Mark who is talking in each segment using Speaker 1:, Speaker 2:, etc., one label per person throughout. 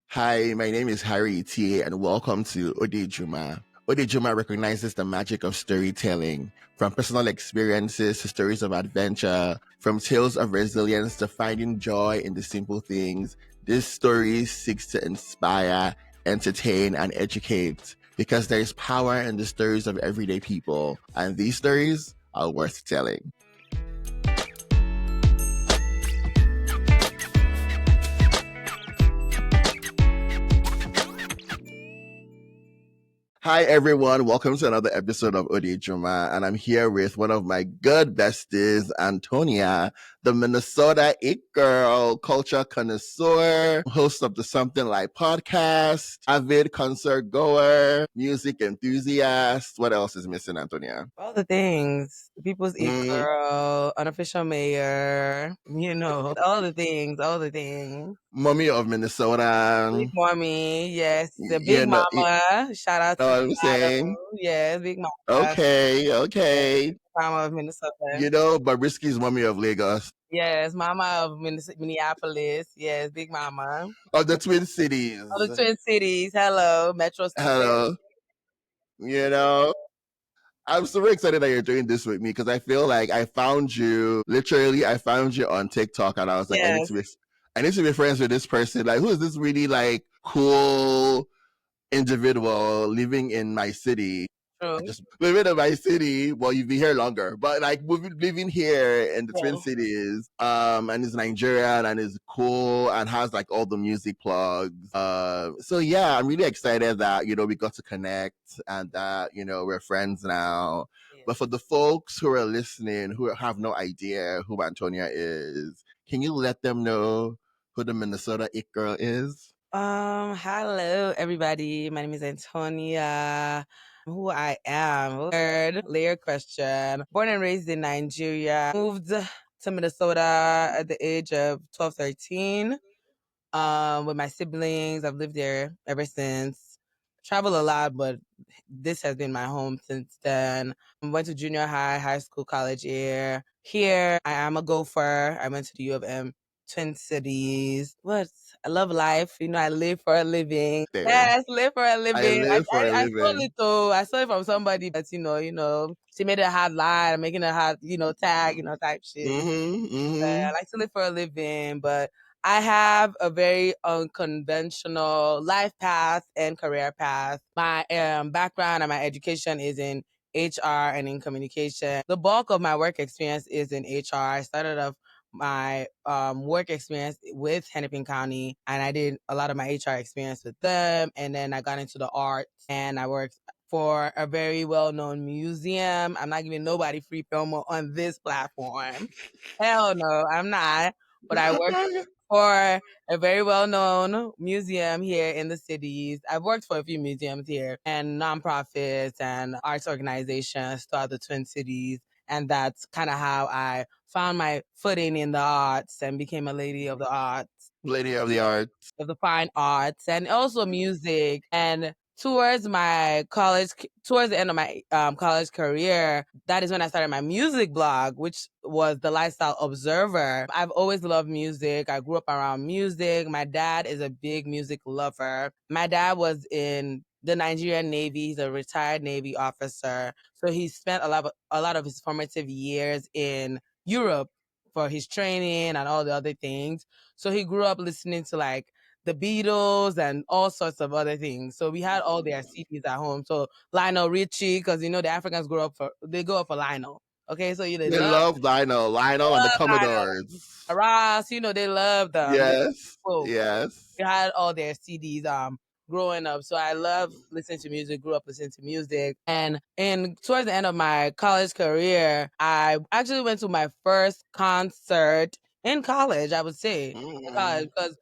Speaker 1: Hi, my name is Harry T, and welcome to Odejuma. Odejuma recognizes the magic of storytelling, from personal experiences to stories of adventure, from tales of resilience to finding joy in the simple things. This story seeks to inspire, entertain, and educate because there is power in the stories of everyday people, and these stories are worth telling. Hi everyone, welcome to another episode of Odejuma, and I'm here with one of my good besties, Antonia, the Minnesota It Girl, culture connoisseur, host of the Something Like podcast, avid concert goer, music enthusiast. What else is missing, Antonia?
Speaker 2: All the things. People's It Girl, unofficial mayor, all the things, all the things.
Speaker 1: Mommy of Minnesota.
Speaker 2: Big mommy, yes. The big
Speaker 1: You
Speaker 2: mama. Shout out
Speaker 1: know
Speaker 2: to
Speaker 1: what I'm saying?
Speaker 2: yes, big mama.
Speaker 1: Okay,
Speaker 2: Yes,
Speaker 1: okay.
Speaker 2: big mama of Minnesota.
Speaker 1: Bobrisky's mommy of Lagos.
Speaker 2: Yes, mama of Minneapolis. Yes, big mama.
Speaker 1: Of the Twin Cities.
Speaker 2: Of the Twin Cities. Hello, Metro Station.
Speaker 1: Hello. You know, I'm super excited that you're doing this with me because I feel like I found you on TikTok and I was like,
Speaker 2: Yes,
Speaker 1: I need to be friends with this person. Like, who is this really like cool individual living in my city? I
Speaker 2: true.
Speaker 1: just living in my city. Well, you've been here longer, but like living here in the Twin
Speaker 2: Yeah.
Speaker 1: Cities, and is Nigerian and is cool and has like all the music plugs. So yeah, I'm really excited that we got to connect and that we're friends now.
Speaker 2: Yeah.
Speaker 1: But for the folks who are listening who have no idea who Antonia is, can you let them know who the Minnesota It Girl is?
Speaker 2: Hello everybody. My name is Antonia. Who I am. Third layer question. Born and raised in Nigeria. Moved to Minnesota at the age of 12, 13. With my siblings. I've lived there ever since. Travel a lot, but this has been my home since then. Went to junior high, high school, college year. Here, I am a gopher. I went to the U of M, Twin Cities. What? I love life. I live for a living.
Speaker 1: There.
Speaker 2: Yes, live for a
Speaker 1: I
Speaker 2: living.
Speaker 1: live for a
Speaker 2: I stole
Speaker 1: living.
Speaker 2: it though. I stole it from somebody, but she made it a hard line. I'm making a hard, tag, type shit. I like to live for a living, but I have a very unconventional life path and career path. My background and my education is in HR and in communication. The bulk of my work experience is in HR. I started off my work experience with Hennepin County, and I did a lot of my HR experience with them. And then I got into the arts, and I worked for a very well-known museum. I'm not giving nobody free promo on this platform. Hell no, I'm not. But I worked for a very well-known museum here in the cities. I've worked for a few museums here and nonprofits and arts organizations throughout the Twin Cities. And that's kind of how I found my footing in the arts and became a lady of the arts,
Speaker 1: Lady of the Arts.
Speaker 2: of the fine arts, and also music. And towards the end of my college career, that is when I started my music blog, which was the Lifestyle Observer. I've always loved music. I grew up around music. My dad is a big music lover. My dad was in the Nigerian Navy. He's a retired Navy officer. So he spent a lot of his formative years in Europe for his training and all the other things. So he grew up listening to like the Beatles and all sorts of other things. So we had all their CDs at home. So Lionel Richie, because the Africans go up for Lionel. Okay, so they
Speaker 1: They
Speaker 2: love
Speaker 1: love Lionel and the
Speaker 2: Lionel.
Speaker 1: Commodores.
Speaker 2: Ross, they love them.
Speaker 1: Yes,
Speaker 2: So
Speaker 1: yes.
Speaker 2: we had all their CDs growing up. So I love listening to music, grew up listening to music. And towards the end of my college career, I actually went to my first concert in college, I would say. Because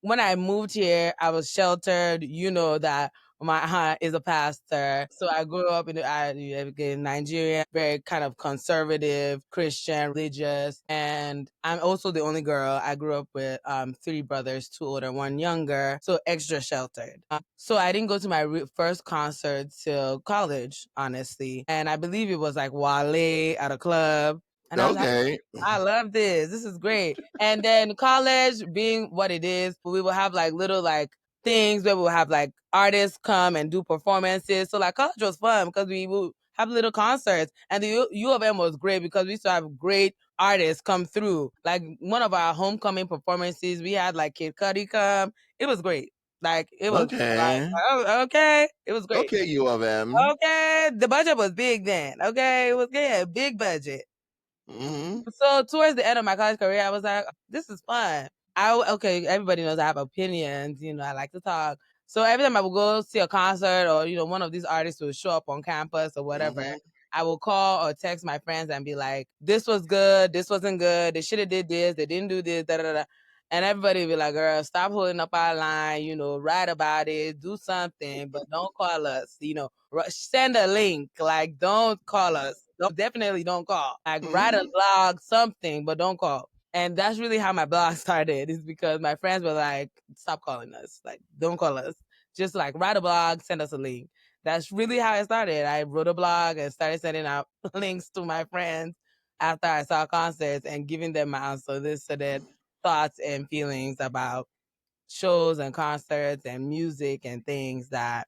Speaker 2: when I moved here, I was sheltered. You know that my aunt is a pastor. So I grew up in Nigeria, very kind of conservative, Christian, religious. And I'm also the only girl. I grew up with three brothers, two older, one younger. So extra sheltered. So I didn't go to my first concert till college, honestly. And I believe it was like Wale at a club. And I was like,
Speaker 1: Okay.
Speaker 2: I love this. This is great. And then college being what it is, we will have like little like things where we'll have like artists come and do performances. So like college was fun because we would have little concerts, and the U of M was great because we used to have great artists come through. Like one of our homecoming performances, we had like Kid Cudi come. It was great. Like it was
Speaker 1: Okay.
Speaker 2: like, oh, okay, it was great.
Speaker 1: Okay, U of M.
Speaker 2: Okay, the budget was big then. Okay, it was good, big budget. So towards the end of my college career, I was like, this is fun. Okay, everybody knows I have opinions. I like to talk. So every time I would go see a concert, or one of these artists would show up on campus or whatever, I will call or text my friends and be like, "This was good. This wasn't good. They should have did this. They didn't do this. Da da da." And everybody would be like, "Girl, stop holding up our line. Write about it. Do something, but don't call us. Send a link. Like, don't call us. Definitely don't call. Like, write a blog, something, but don't call." And that's really how my blog started, is because my friends were like, stop calling us. Like, don't call us. Just like write a blog, send us a link. That's really how it started. I wrote a blog and started sending out links to my friends after I saw concerts and giving them my unsolicited thoughts and feelings about shows and concerts and music and things that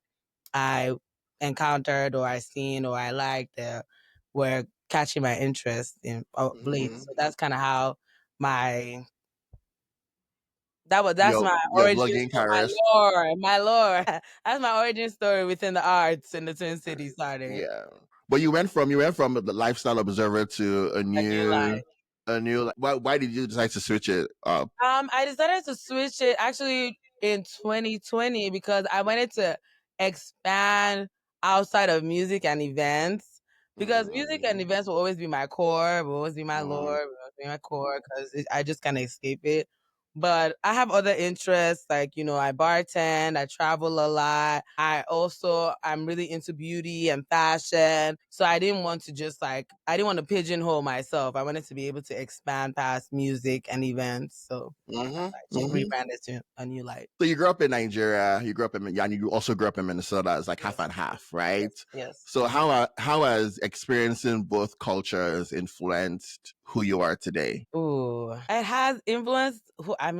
Speaker 2: I encountered or I seen or I liked were catching my interest in late. So that's kind of how my that's my
Speaker 1: Your
Speaker 2: origin
Speaker 1: blogging
Speaker 2: story,
Speaker 1: careers.
Speaker 2: my lore. That's my origin story within the arts in the Twin Cities started.
Speaker 1: Yeah. But you went from the lifestyle observer to a
Speaker 2: A new
Speaker 1: new
Speaker 2: life.
Speaker 1: why did you decide to switch it up?
Speaker 2: I decided to switch it actually in 2020 because I wanted to expand outside of music and events. Because music and events will always be my core, will always be my lore, will always be my core because I just can't escape it. But I have other interests, like, I bartend, I travel a lot. I'm really into beauty and fashion. So I didn't want to I didn't want to pigeonhole myself. I wanted to be able to expand past music and events. So I rebranded to a new life.
Speaker 1: So you grew up in Nigeria, you grew up in, yeah, and you also grew up in Minnesota. It's like half and half, right?
Speaker 2: Yes.
Speaker 1: So how has experiencing both cultures influenced who you are today?
Speaker 2: Ooh, it has influenced I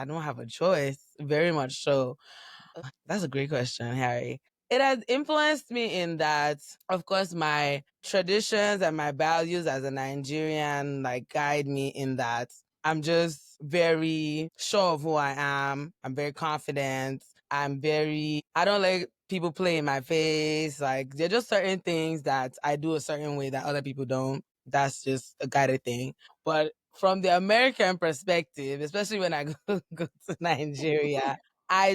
Speaker 2: don't have a choice. Very much so. That's a great question, Harry. It has influenced me in that, of course, my traditions and my values as a Nigerian like guide me in that. I'm just very sure of who I am. I'm very confident. I don't like people play in my face. Like, there are just certain things that I do a certain way that other people don't. That's just a guided thing. But from the American perspective, especially when I go to Nigeria, I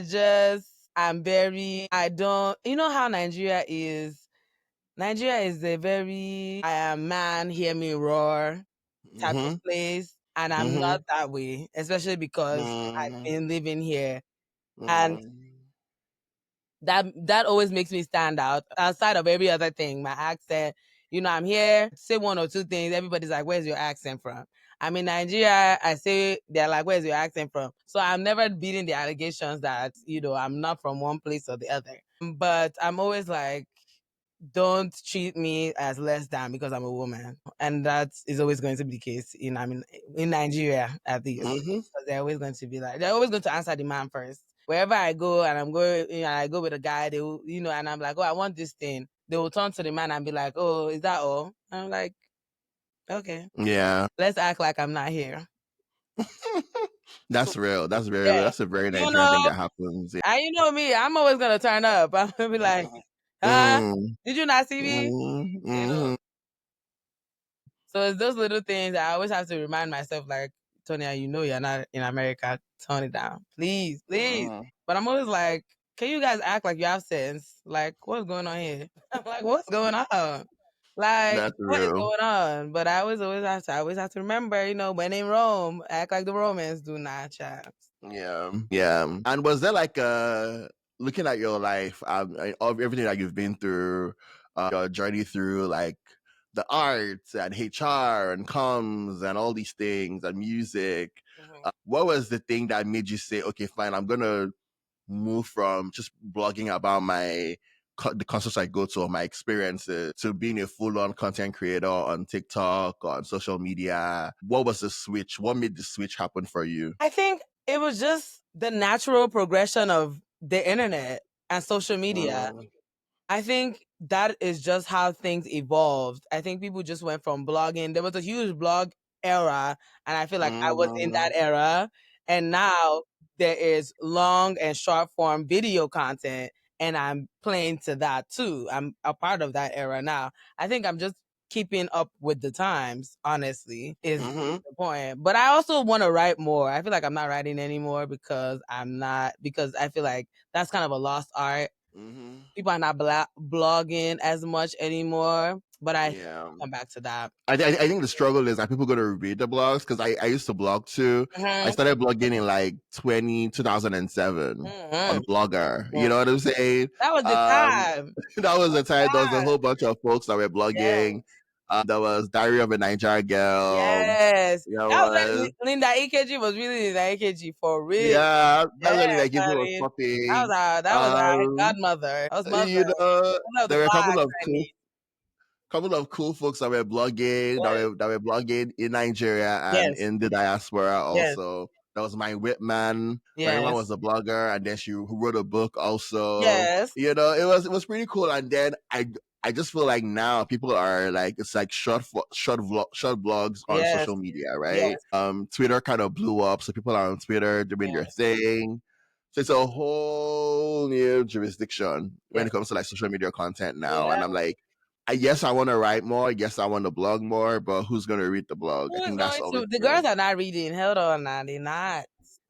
Speaker 2: don't, how Nigeria is? Nigeria is a very, I am man, hear me roar type of place. And I'm not that way, especially because I've been living here. And that always makes me stand out outside of every other thing. My accent, I'm here, say one or two things, everybody's like, where's your accent from? I'm in Nigeria, I say, they're like, where's your accent from? So I'm never beating the allegations that, I'm not from one place or the other. But I'm always like, don't treat me as less than because I'm a woman. And that is always going to be the case in Nigeria at least. Because they're always going to answer the man first. Wherever I go and I'm going, I go with a guy, they will, and I'm like, oh, I want this thing. They will turn to the man and be like, oh, is that all? I'm like, okay,
Speaker 1: Yeah.
Speaker 2: let's act like I'm not here.
Speaker 1: That's real. That's very real.
Speaker 2: Yeah.
Speaker 1: That's a very
Speaker 2: You
Speaker 1: Nigerian thing
Speaker 2: know,
Speaker 1: that happens. Yeah.
Speaker 2: you know me, I'm always going to turn up. I'm going to be like, huh?
Speaker 1: Mm,
Speaker 2: Did you not see me?
Speaker 1: mm,
Speaker 2: So it's those little things I always have to remind myself, like, Tonya, you're not in America. Tone it down. Please, please. But I'm always like, can you guys act like you have sense? Like, what's going on here? I'm like, what's going on? Like,
Speaker 1: that's
Speaker 2: what is
Speaker 1: real.
Speaker 2: going on? But I always have to remember, when in Rome, act like the Romans do not, child.
Speaker 1: Yeah. Yeah. And was there like looking at your life, of everything that you've been through, your journey through like the arts and HR and comms and all these things and music, what was the thing that made you say, okay, fine, I'm gonna move from just blogging about the concerts I go to or my experiences to being a full-on content creator on TikTok or on social media? What was the switch? What made the switch happen for you?
Speaker 2: I think it was just the natural progression of the internet and social media. I think that is just how things evolved. I think people just went from blogging. There was a huge blog era, and I feel like I was in that era. And now there is long and short form video content, and I'm playing to that too. I'm a part of that era now. I think I'm just keeping up with the times, honestly, is the point. But I also want to write more. I feel like I'm not writing anymore because because I feel like that's kind of a lost art. People are not blogging as much anymore, but I come back to that.
Speaker 1: I think the struggle is that people go to read the blogs because I used to blog too. I started blogging in like 2007 on Blogger. You know what I'm saying?
Speaker 2: That was the time.
Speaker 1: That was the time. There was a whole bunch of folks that were blogging. There was Diary of a Niger Girl.
Speaker 2: Yes.
Speaker 1: There
Speaker 2: That was
Speaker 1: was
Speaker 2: like Linda EKG was really Linda EKG for real.
Speaker 1: yeah, that's
Speaker 2: Yes,
Speaker 1: when like it was
Speaker 2: honey.
Speaker 1: popping.
Speaker 2: That was our godmother. That was mother.
Speaker 1: You know,
Speaker 2: Mother of the
Speaker 1: there were a
Speaker 2: vibes, I mean.
Speaker 1: couple of cool folks that were blogging,
Speaker 2: Yes.
Speaker 1: that were blogging in Nigeria and
Speaker 2: Yes.
Speaker 1: in the diaspora
Speaker 2: Yes.
Speaker 1: also. That was my Whitman. My Whitman
Speaker 2: Yes.
Speaker 1: was a blogger, and then she wrote a book also.
Speaker 2: Yes.
Speaker 1: You know, it was pretty cool. And then I just feel like now people are like it's like short blogs on
Speaker 2: Yes.
Speaker 1: social media, right?
Speaker 2: Yes.
Speaker 1: Twitter kind of blew up, so people are on Twitter doing their
Speaker 2: Yes.
Speaker 1: thing. So it's a whole new jurisdiction when
Speaker 2: Yes.
Speaker 1: it comes to like social media content now,
Speaker 2: Yeah.
Speaker 1: and I'm like, yes, I want to write more. Yes, I want to blog more, but who's going to read the blog? I
Speaker 2: Who is
Speaker 1: think that's
Speaker 2: going
Speaker 1: always
Speaker 2: to? The girls are not reading. Hold on now. They're not.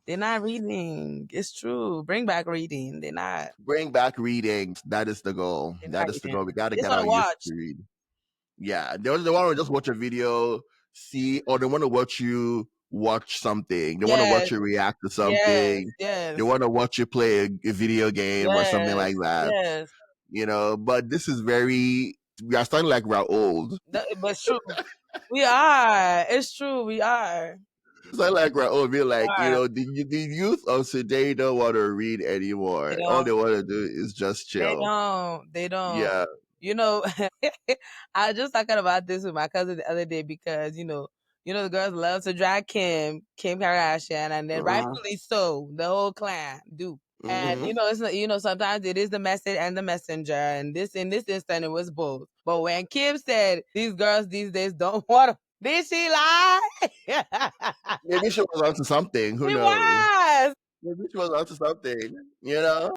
Speaker 2: They're not reading. It's true. Bring back reading. They're not.
Speaker 1: bring back reading. That is the goal.
Speaker 2: They're
Speaker 1: That
Speaker 2: not
Speaker 1: is the
Speaker 2: reading.
Speaker 1: goal. We got to
Speaker 2: They just
Speaker 1: get
Speaker 2: want
Speaker 1: our
Speaker 2: to
Speaker 1: youth
Speaker 2: watch.
Speaker 1: to read. Yeah, they want to just watch a video, see, or they want to watch you watch something. They want to
Speaker 2: Yes.
Speaker 1: watch you react to
Speaker 2: Yes.
Speaker 1: something.
Speaker 2: Yes.
Speaker 1: They want to watch you play a video game or something
Speaker 2: Yes.
Speaker 1: like that.
Speaker 2: Yes.
Speaker 1: You know, but this is very. We are starting like we're old.
Speaker 2: But it's true. We are. It's true. We are.
Speaker 1: It's not like we're old. We're
Speaker 2: We
Speaker 1: like, you
Speaker 2: are.
Speaker 1: know, the youth of today don't want to read
Speaker 2: They
Speaker 1: anymore. All
Speaker 2: don't.
Speaker 1: they want to do is just
Speaker 2: They
Speaker 1: chill.
Speaker 2: don't. They don't.
Speaker 1: Yeah.
Speaker 2: You know, I was just talking about this with my cousin the other day because the girls love to drag Kim Kardashian, and then rightfully so, the whole clan do. And it's not, sometimes it is the message and the messenger, and in this instance it was both. But when Kim said these girls these days don't want to, did she lie?
Speaker 1: Maybe she was onto something. Who
Speaker 2: She
Speaker 1: knows?
Speaker 2: was.
Speaker 1: Maybe she was onto something. You know?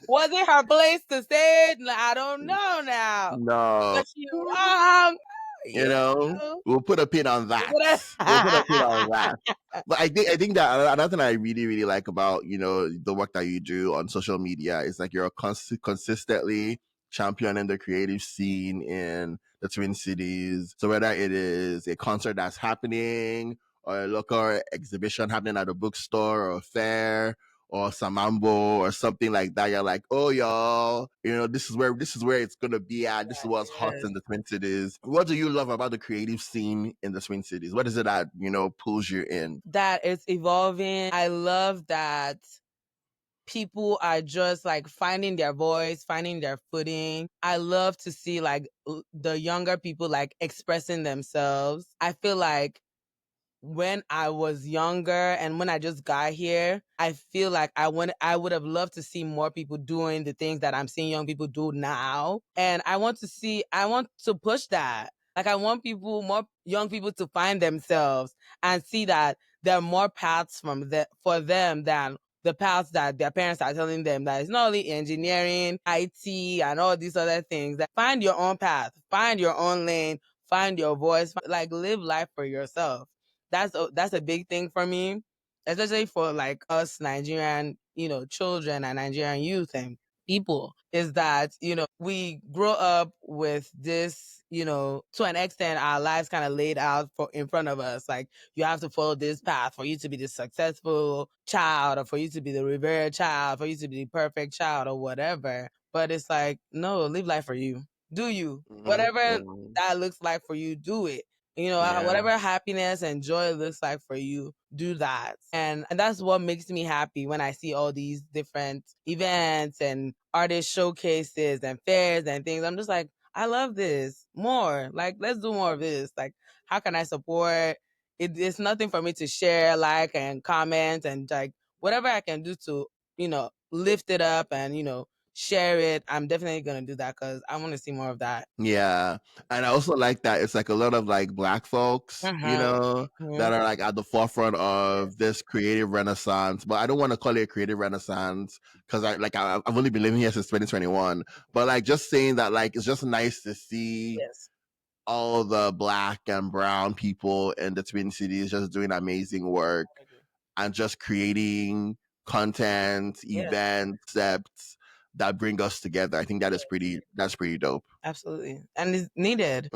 Speaker 2: Was it her place to say it? I don't know now.
Speaker 1: No.
Speaker 2: Was she wrong?
Speaker 1: You
Speaker 2: You
Speaker 1: know?
Speaker 2: know?
Speaker 1: We'll put a pin on that. We'll put a pin on that. But I think that another thing I really really like about the work that you do on social media is like you're consistently championing the creative scene in the Twin Cities. So whether it is a concert that's happening or a local exhibition happening at a bookstore or a fair or Samambo or something like that, you're like, oh y'all, this is where it's gonna be at. This is what's hot
Speaker 2: Yes.
Speaker 1: in the Twin Cities. What do you love about the creative scene in the Twin Cities? What is it that pulls you in?
Speaker 2: That it's evolving. I love that people are just like finding their voice, finding their footing. I love to see like the younger people like expressing themselves. I feel like when I was younger and when I just got here, I feel like I would have loved to see more people doing the things that I'm seeing young people do now. And I want to push that. Like I want more young people to find themselves and see that there are more paths for them than the paths that their parents are telling them, that it's not only engineering, IT, and all these other things. That find your own path, find your own lane, find your voice, like live life for yourself. That's a big thing for me, especially for like us Nigerian, children and Nigerian youth and people, is that, we grow up with this, to an extent, our lives kind of laid out in front of us. Like you have to follow this path for you to be the successful child, or for you to be the revered child, for you to be the perfect child, or whatever. But it's like, no, live life for you. Do you. Whatever that looks like for you, do it.
Speaker 1: Yeah.
Speaker 2: Whatever happiness and joy looks like for you, do that. And that's what makes me happy when I see all these different events and artist showcases and fairs and things. I'm just like, I love this more. Like, let's do more of this. Like, how can I support, it's nothing for me to share, like, and comment, and like whatever I can do to, lift it up and, share it. I'm definitely going to do that because I want to see more of that.
Speaker 1: Yeah. And I also like that it's like a lot of like black folks, that are like at the forefront of this creative renaissance. But I don't want to call it a creative renaissance because I've only been living here since 2021. But like just saying that, like, it's just nice to see
Speaker 2: Yes.
Speaker 1: all the black and brown people in the Twin Cities just doing amazing work and just creating content,
Speaker 2: Yeah.
Speaker 1: events, concepts that bring us together. I think that's pretty dope.
Speaker 2: Absolutely. And it's needed.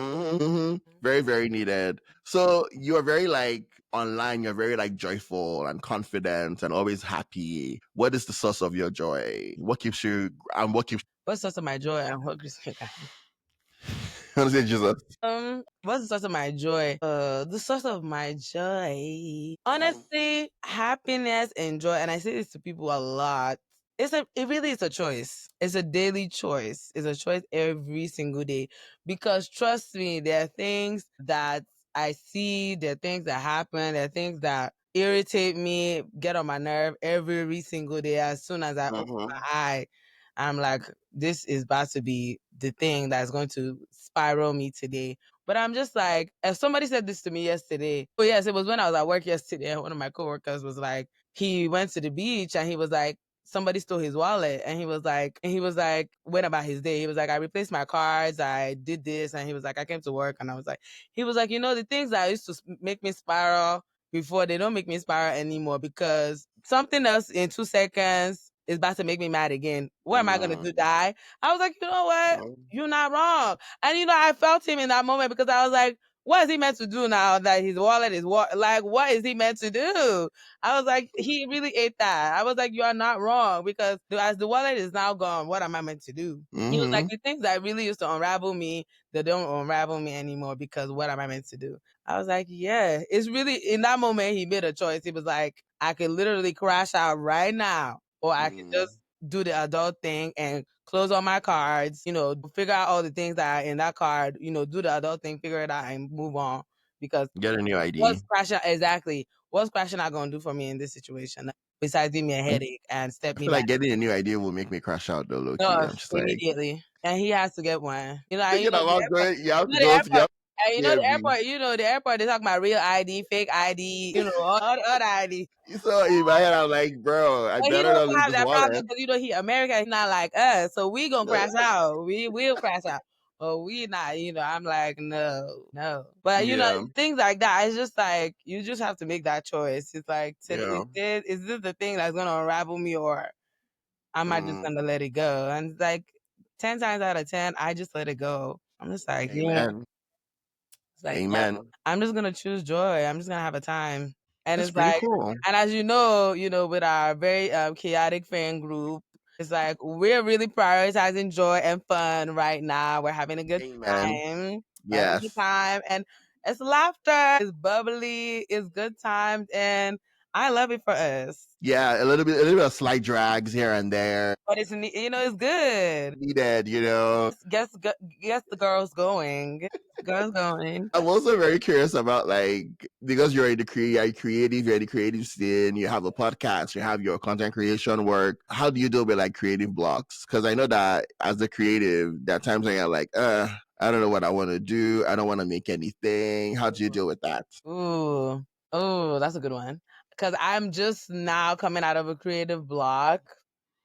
Speaker 1: Very, very needed. So you're very like online, you're very like joyful and confident and always happy. What is the source of your joy? What keeps you
Speaker 2: What's the source of my joy and what gives me
Speaker 1: honestly, Jesus?
Speaker 2: what's the source of my joy? The source of my joy. Honestly, happiness and joy, and I say this to people a lot. It really is a choice. It's a daily choice. It's a choice every single day. Because trust me, there are things that I see, there are things that happen, there are things that irritate me, get on my nerve every single day. As soon as I open my eye, I'm like, this is about to be the thing that's going to spiral me today. But I'm just like, if somebody said this to me yesterday, oh yes, it was when I was at work yesterday, and one of my coworkers was like, he went to the beach and he was like, somebody stole his wallet, and he was like, went about his day. He was like, I replaced my cards, I did this, and he was like, I came to work, and I was like, he was like, the things that used to make me spiral before, they don't make me spiral anymore because something else in 2 seconds is about to make me mad again. What am I gonna do? Die? I was like, you know what? You're not wrong. And I felt him in that moment because I was like, what is he meant to do now that his wallet is like, what is he meant to do? I was like, he really ate that. I was like, you are not wrong because as the wallet is now gone, what am I meant to do? He was like, the things that really used to unravel me, they don't unravel me anymore because what am I meant to do? I was like, yeah, it's really in that moment he made a choice. He was like, I could literally crash out right now, or I could just do the adult thing and close all my cards, figure out all the things that are in that card, do the adult thing, figure it out and move on. Because
Speaker 1: Get a new
Speaker 2: what's
Speaker 1: ID.
Speaker 2: crashing exactly? What's crashing out gonna do for me in this situation besides give me a headache and step
Speaker 1: I
Speaker 2: me
Speaker 1: feel
Speaker 2: back?
Speaker 1: like getting a new idea will make me crash out though, low key.
Speaker 2: No,
Speaker 1: I'm just like,
Speaker 2: immediately. And he has to get one.
Speaker 1: thinking
Speaker 2: The
Speaker 1: about
Speaker 2: airport,
Speaker 1: going, you have to
Speaker 2: the
Speaker 1: go to
Speaker 2: airport,
Speaker 1: the
Speaker 2: and
Speaker 1: Airbnb.
Speaker 2: the airport, they talk about real ID, fake ID, all the other ID.
Speaker 1: So in my head, I'm like, bro, I
Speaker 2: But he
Speaker 1: better not
Speaker 2: don't
Speaker 1: lose
Speaker 2: have
Speaker 1: this
Speaker 2: that problem
Speaker 1: wallet.
Speaker 2: because he America is not like us, so we gonna crash out. We will crash out. But we not, I'm like, no, no. But
Speaker 1: Yeah,
Speaker 2: things like that, it's just like you just have to make that choice. It's like,
Speaker 1: yeah.
Speaker 2: is this the thing that's gonna unravel me, or am I just gonna let it go? And it's like 10 times out of 10, I just let it go. I'm just like,
Speaker 1: Amen.
Speaker 2: it's like, yeah,
Speaker 1: Amen.
Speaker 2: I'm just gonna choose joy. I'm just gonna have a time. And
Speaker 1: That's
Speaker 2: it's
Speaker 1: pretty
Speaker 2: like,
Speaker 1: cool.
Speaker 2: and as with our very chaotic fan group, it's like we're really prioritizing joy and fun right now. We're having a good
Speaker 1: Amen.
Speaker 2: time. We're having a good
Speaker 1: Yes.
Speaker 2: time. And it's laughter, it's bubbly, it's good times, and I love it for us.
Speaker 1: Yeah, a little bit of slight drags here and there.
Speaker 2: But it's good.
Speaker 1: Needed,
Speaker 2: Guess the girl's going. Girl's going.
Speaker 1: I'm also very curious about like because you're creative, you're in the creative scene, you have a podcast, you have your content creation work. How do you deal with like creative blocks? Because I know that as a creative, there are times when you're like, I don't know what I want to do. I don't want to make anything. How do you deal with that?
Speaker 2: Ooh, oh, that's a good one. Because I'm just now coming out of a creative block.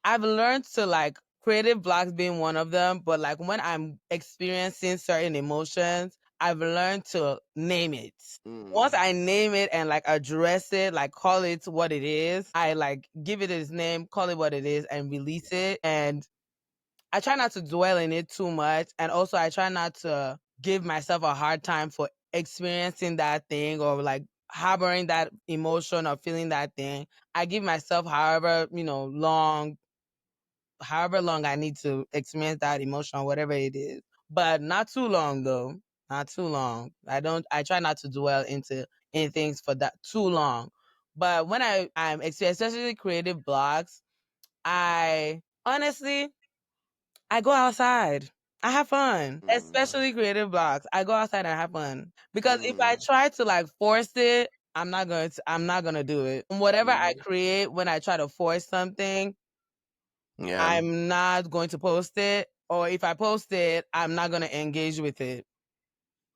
Speaker 2: I've learned to like creative blocks being one of them, but like when I'm experiencing certain emotions, I've learned to name it. Once I name it and like address it, like call it what it is, I like give it its name, call it what it is, and release it. And I try not to dwell in it too much. And also, I try not to give myself a hard time for experiencing that thing or like harboring that emotion or feeling that thing. I give myself however long I need to experience that emotion, whatever it is. But not too long though. Not too long. I try not to dwell in things for that too long. But when I'm especially creative blocks, I honestly I go outside. I have fun, especially creative blocks. I go outside and have fun because if I try to like force it, I'm not gonna do it. Whatever I create, when I try to force something,
Speaker 1: Yeah.
Speaker 2: I'm not going to post it. Or if I post it, I'm not gonna engage with it.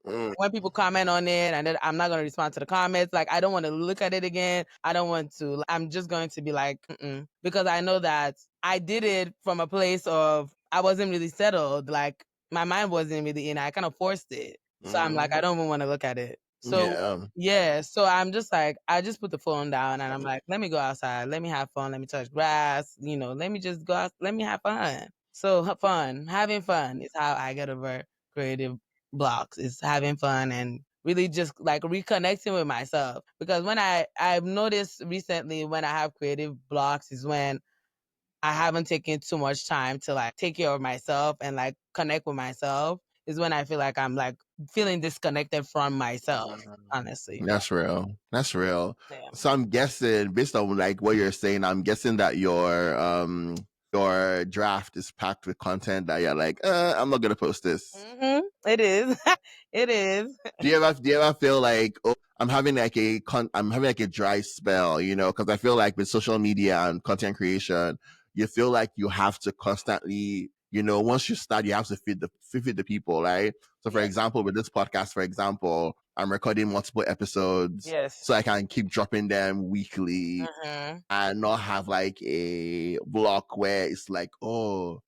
Speaker 2: When people comment on it, and then I'm not going to respond to the comments. Like, I don't want to look at it again. I don't want to. I'm just going to be like, mm-mm. Because I know that I did it from a place of I wasn't really settled. Like, my mind wasn't really in. I kind of forced it. So I'm like, I don't even want to look at it. So
Speaker 1: Yeah.
Speaker 2: yeah, so I'm just like, I just put the phone down and I'm like, let me go outside, let me have fun, let me touch grass, let me just go out, let me have fun. So having fun is how I get over creative blocks. Is having fun and really just like reconnecting with myself. Because when I've noticed recently when I have creative blocks is when I haven't taken too much time to like take care of myself and like connect with myself is when I feel like I'm like feeling disconnected from myself, honestly.
Speaker 1: That's real. That's real.
Speaker 2: Yeah.
Speaker 1: So I'm guessing, based on like what you're saying, I'm guessing that your draft is packed with content that you're like, I'm not gonna post this.
Speaker 2: It is. It is.
Speaker 1: Do you ever feel like, oh, I'm having like a dry spell, because I feel like with social media and content creation, you feel like you have to constantly, once you start, you have to feed the people, right? So for
Speaker 2: Yes.
Speaker 1: example, with this podcast, for example, I'm recording multiple episodes
Speaker 2: Yes.
Speaker 1: so I can keep dropping them weekly and not have like a block where it's like, oh,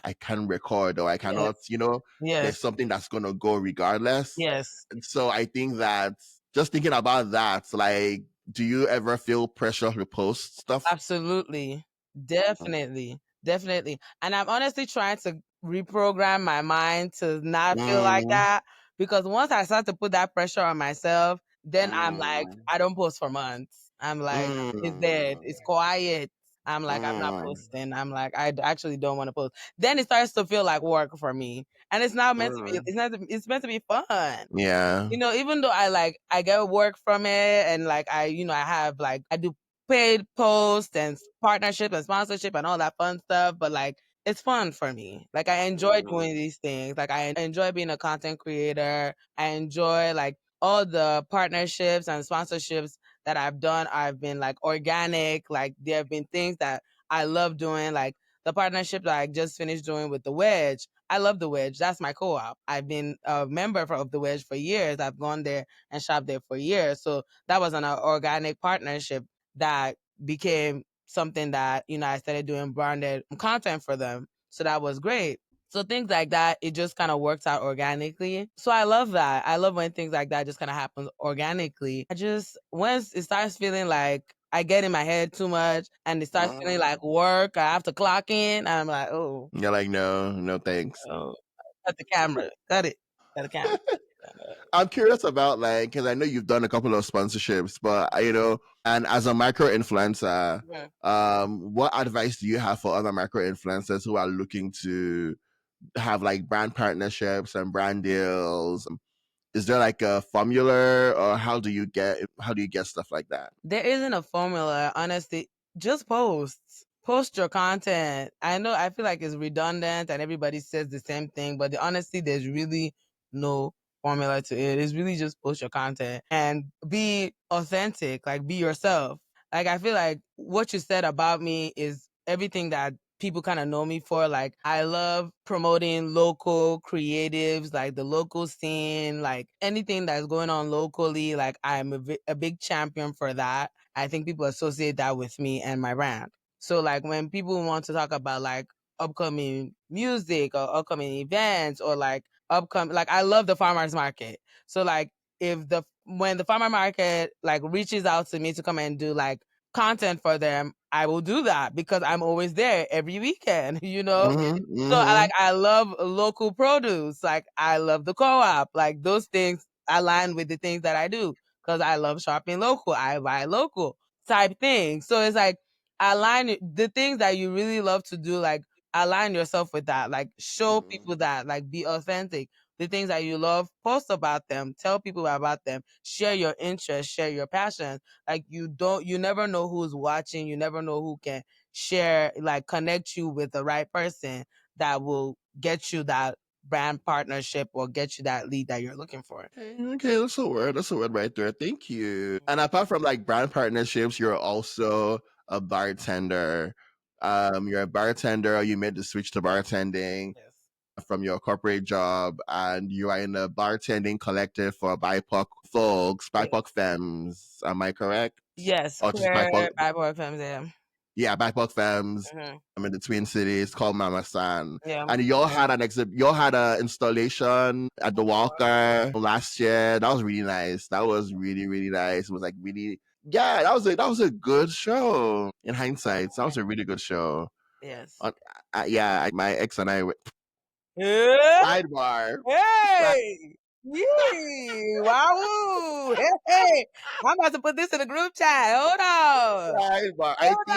Speaker 1: I can't record or I cannot, there's
Speaker 2: Yes.
Speaker 1: something that's gonna go regardless.
Speaker 2: Yes.
Speaker 1: And so I think that just thinking about that, like, do you ever feel pressure to post stuff?
Speaker 2: Absolutely. Definitely. Definitely. And I'm honestly trying to reprogram my mind to not feel like that because once I start to put that pressure on myself, then I'm like, I don't post for months. I'm like, it's dead. It's quiet. I'm like, I'm not posting. I'm like, actually don't want to post. Then it starts to feel like work for me. And it's not meant to be, it's meant to be fun.
Speaker 1: Yeah.
Speaker 2: Even though I get work from it and like I do paid posts and partnership and sponsorship and all that fun stuff, but like it's fun for me. Like I enjoy doing these things. Like I enjoy being a content creator. I enjoy like all the partnerships and sponsorships that I've done. I've been like organic. Like there have been things that I love doing. Like the partnership that I just finished doing with the Wedge. I love the Wedge. That's my co-op. I've been a member of the Wedge for years. I've gone there and shopped there for years. So that was an organic partnership that became something that, I started doing branded content for them. So that was great. So things like that, it just kind of works out organically. So I love that. I love when things like that just kind of happens organically. Once it starts feeling like I get in my head too much and it starts feeling like work, I have to clock in. I'm like, oh,
Speaker 1: You're like, no, thanks.
Speaker 2: oh, cut the camera, cut it, cut the camera.
Speaker 1: I'm curious about like, because I know you've done a couple of sponsorships, but and as a micro influencer,
Speaker 2: Mhm.
Speaker 1: what advice do you have for other micro influencers who are looking to have like brand partnerships and brand deals? Is there like a formula, or how do you get stuff like that?
Speaker 2: There isn't a formula, honestly. Just post. Post your content. I know I feel like it's redundant and everybody says the same thing, but honestly, there's really no formula to it. It's really just post your content and be authentic, like be yourself. Like I feel like what you said about me is everything that people kind of know me for. Like I love promoting local creatives, like the local scene, like anything that's going on locally. Like I'm a big champion for that. I think people associate that with me and my brand. So like when people want to talk about like upcoming music or upcoming events or like upcoming, like I love the farmers market. So like if the when the farmer market like reaches out to me to come and do like content for them, I will do that because I'm always there every weekend, you know? So I love local produce. Like I love the co-op. Like those things align with the things that I do because I love shopping local. I buy local type thing. So it's like the things that you really love to do, like align yourself with that. Like show people that, like be authentic. The things that you love, post about them, tell people about them, share your interests, share your passion. Like you never know who's watching, you never know who can share, like connect you with the right person that will get you that brand partnership or get you that lead that you're looking for.
Speaker 1: Okay, that's a word. That's a word right there. Thank you. And apart from like brand partnerships, you're also a bartender. You're a bartender. You made the switch to bartending.
Speaker 2: Yes.
Speaker 1: From your corporate job, and you are in a bartending collective for BIPOC folks, BIPOC femmes. Am I correct?
Speaker 2: Yes,
Speaker 1: Or just
Speaker 2: queer
Speaker 1: BIPOC?
Speaker 2: BIPOC femmes.
Speaker 1: Yeah, BIPOC femmes.
Speaker 2: Mm-hmm.
Speaker 1: I'm in the Twin Cities, called Mama San.
Speaker 2: Yeah.
Speaker 1: And y'all had an y'all had an installation at the Walker last year. That was really nice. That was really, really nice. It was like really, yeah, that was a good show. In hindsight, that was a really good show.
Speaker 2: Yes.
Speaker 1: Yeah, my ex and I were
Speaker 2: Yeah.
Speaker 1: sidebar.
Speaker 2: Hey. Yee. Wow. Hey. I'm about to put this in the group chat. Hold on.
Speaker 1: Sidebar. I think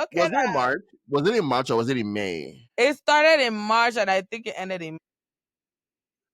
Speaker 2: Okay.
Speaker 1: was it in March? Was it in March or was it in May?
Speaker 2: It started in March and I think it ended in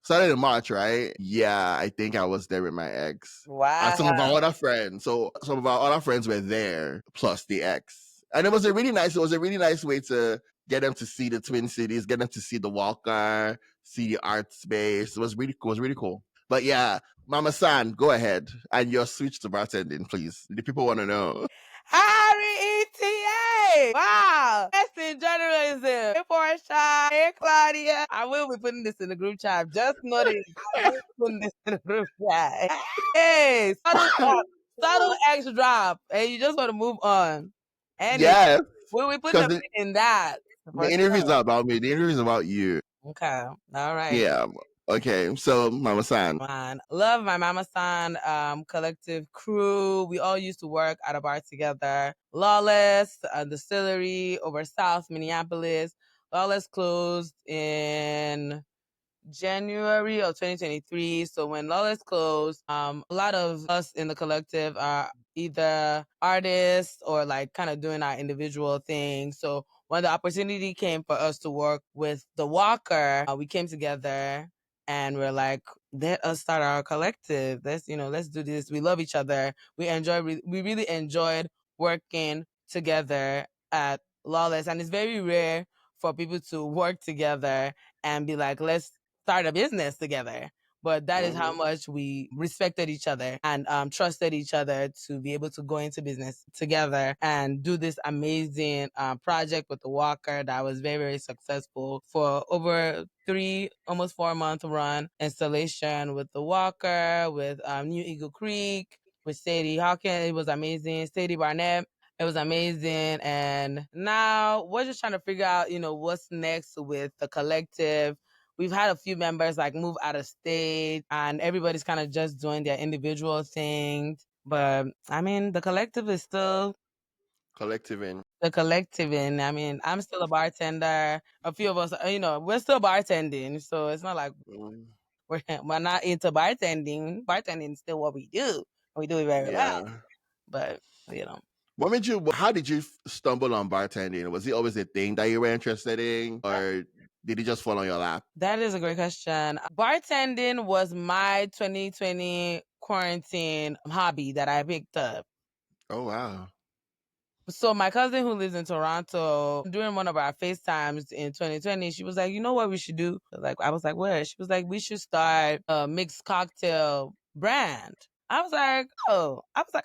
Speaker 1: Started in March, right? Yeah, I think I was there with my ex.
Speaker 2: Wow.
Speaker 1: And some of our other friends. So some of our other friends were there, plus the ex. And it was a really nice way to get them to see the Twin Cities, get them to see the Walker, see the art space. It was really cool. It was really cool. But yeah, Mama San, go ahead. And your switch to bartending, please. The people want to know.
Speaker 2: Harry ETA. Wow. Best in journalism. Hey, Portia. Hey, Claudia. I will be putting this in the group chat. Just notice. I will be putting this in the group chat. Hey, subtle X drop. And you just want to move on. And
Speaker 1: Yes.
Speaker 2: we'll be putting a pin in that.
Speaker 1: The interview is not about me. The interview is about you.
Speaker 2: Okay. All right.
Speaker 1: Yeah. Okay. So, Mama San.
Speaker 2: Love my Mama San collective crew. We all used to work at a bar together. Lawless, distillery over South Minneapolis. Lawless closed in January of 2023. So when Lawless closed, a lot of us in the collective are either artists or like kind of doing our individual thing. So when the opportunity came for us to work with the Walker, we came together and we're like, let us start our collective. Let's do this. We love each other. We really enjoyed working together at Lawless, and it's very rare for people to work together and be like, let's start a business together. But that is how much we respected each other and trusted each other to be able to go into business together and do this amazing project with the Walker that was very, very successful for over almost 4 month run installation with the Walker, with New Eagle Creek, with Sadie Hawkins. It was amazing. Sadie Barnett. It was amazing. And now we're just trying to figure out, what's next with the collective. We've had a few members like move out of state and everybody's kind of just doing their individual things. But I mean, the collective is still the collective in. I mean, I'm still a bartender. A few of us, we're still bartending. So it's not like we're not into bartending. Bartending is still what we do. We do it very well. But,
Speaker 1: How did you stumble on bartending? Was it always a thing that you were interested in, or did it just fall on your lap?
Speaker 2: That is a great question. Bartending was my 2020 quarantine hobby that I picked up.
Speaker 1: Oh, wow.
Speaker 2: So my cousin who lives in Toronto, during one of our FaceTimes in 2020, she was like, you know what we should do? I was like, what? She was like, we should start a mixed cocktail brand. I was like,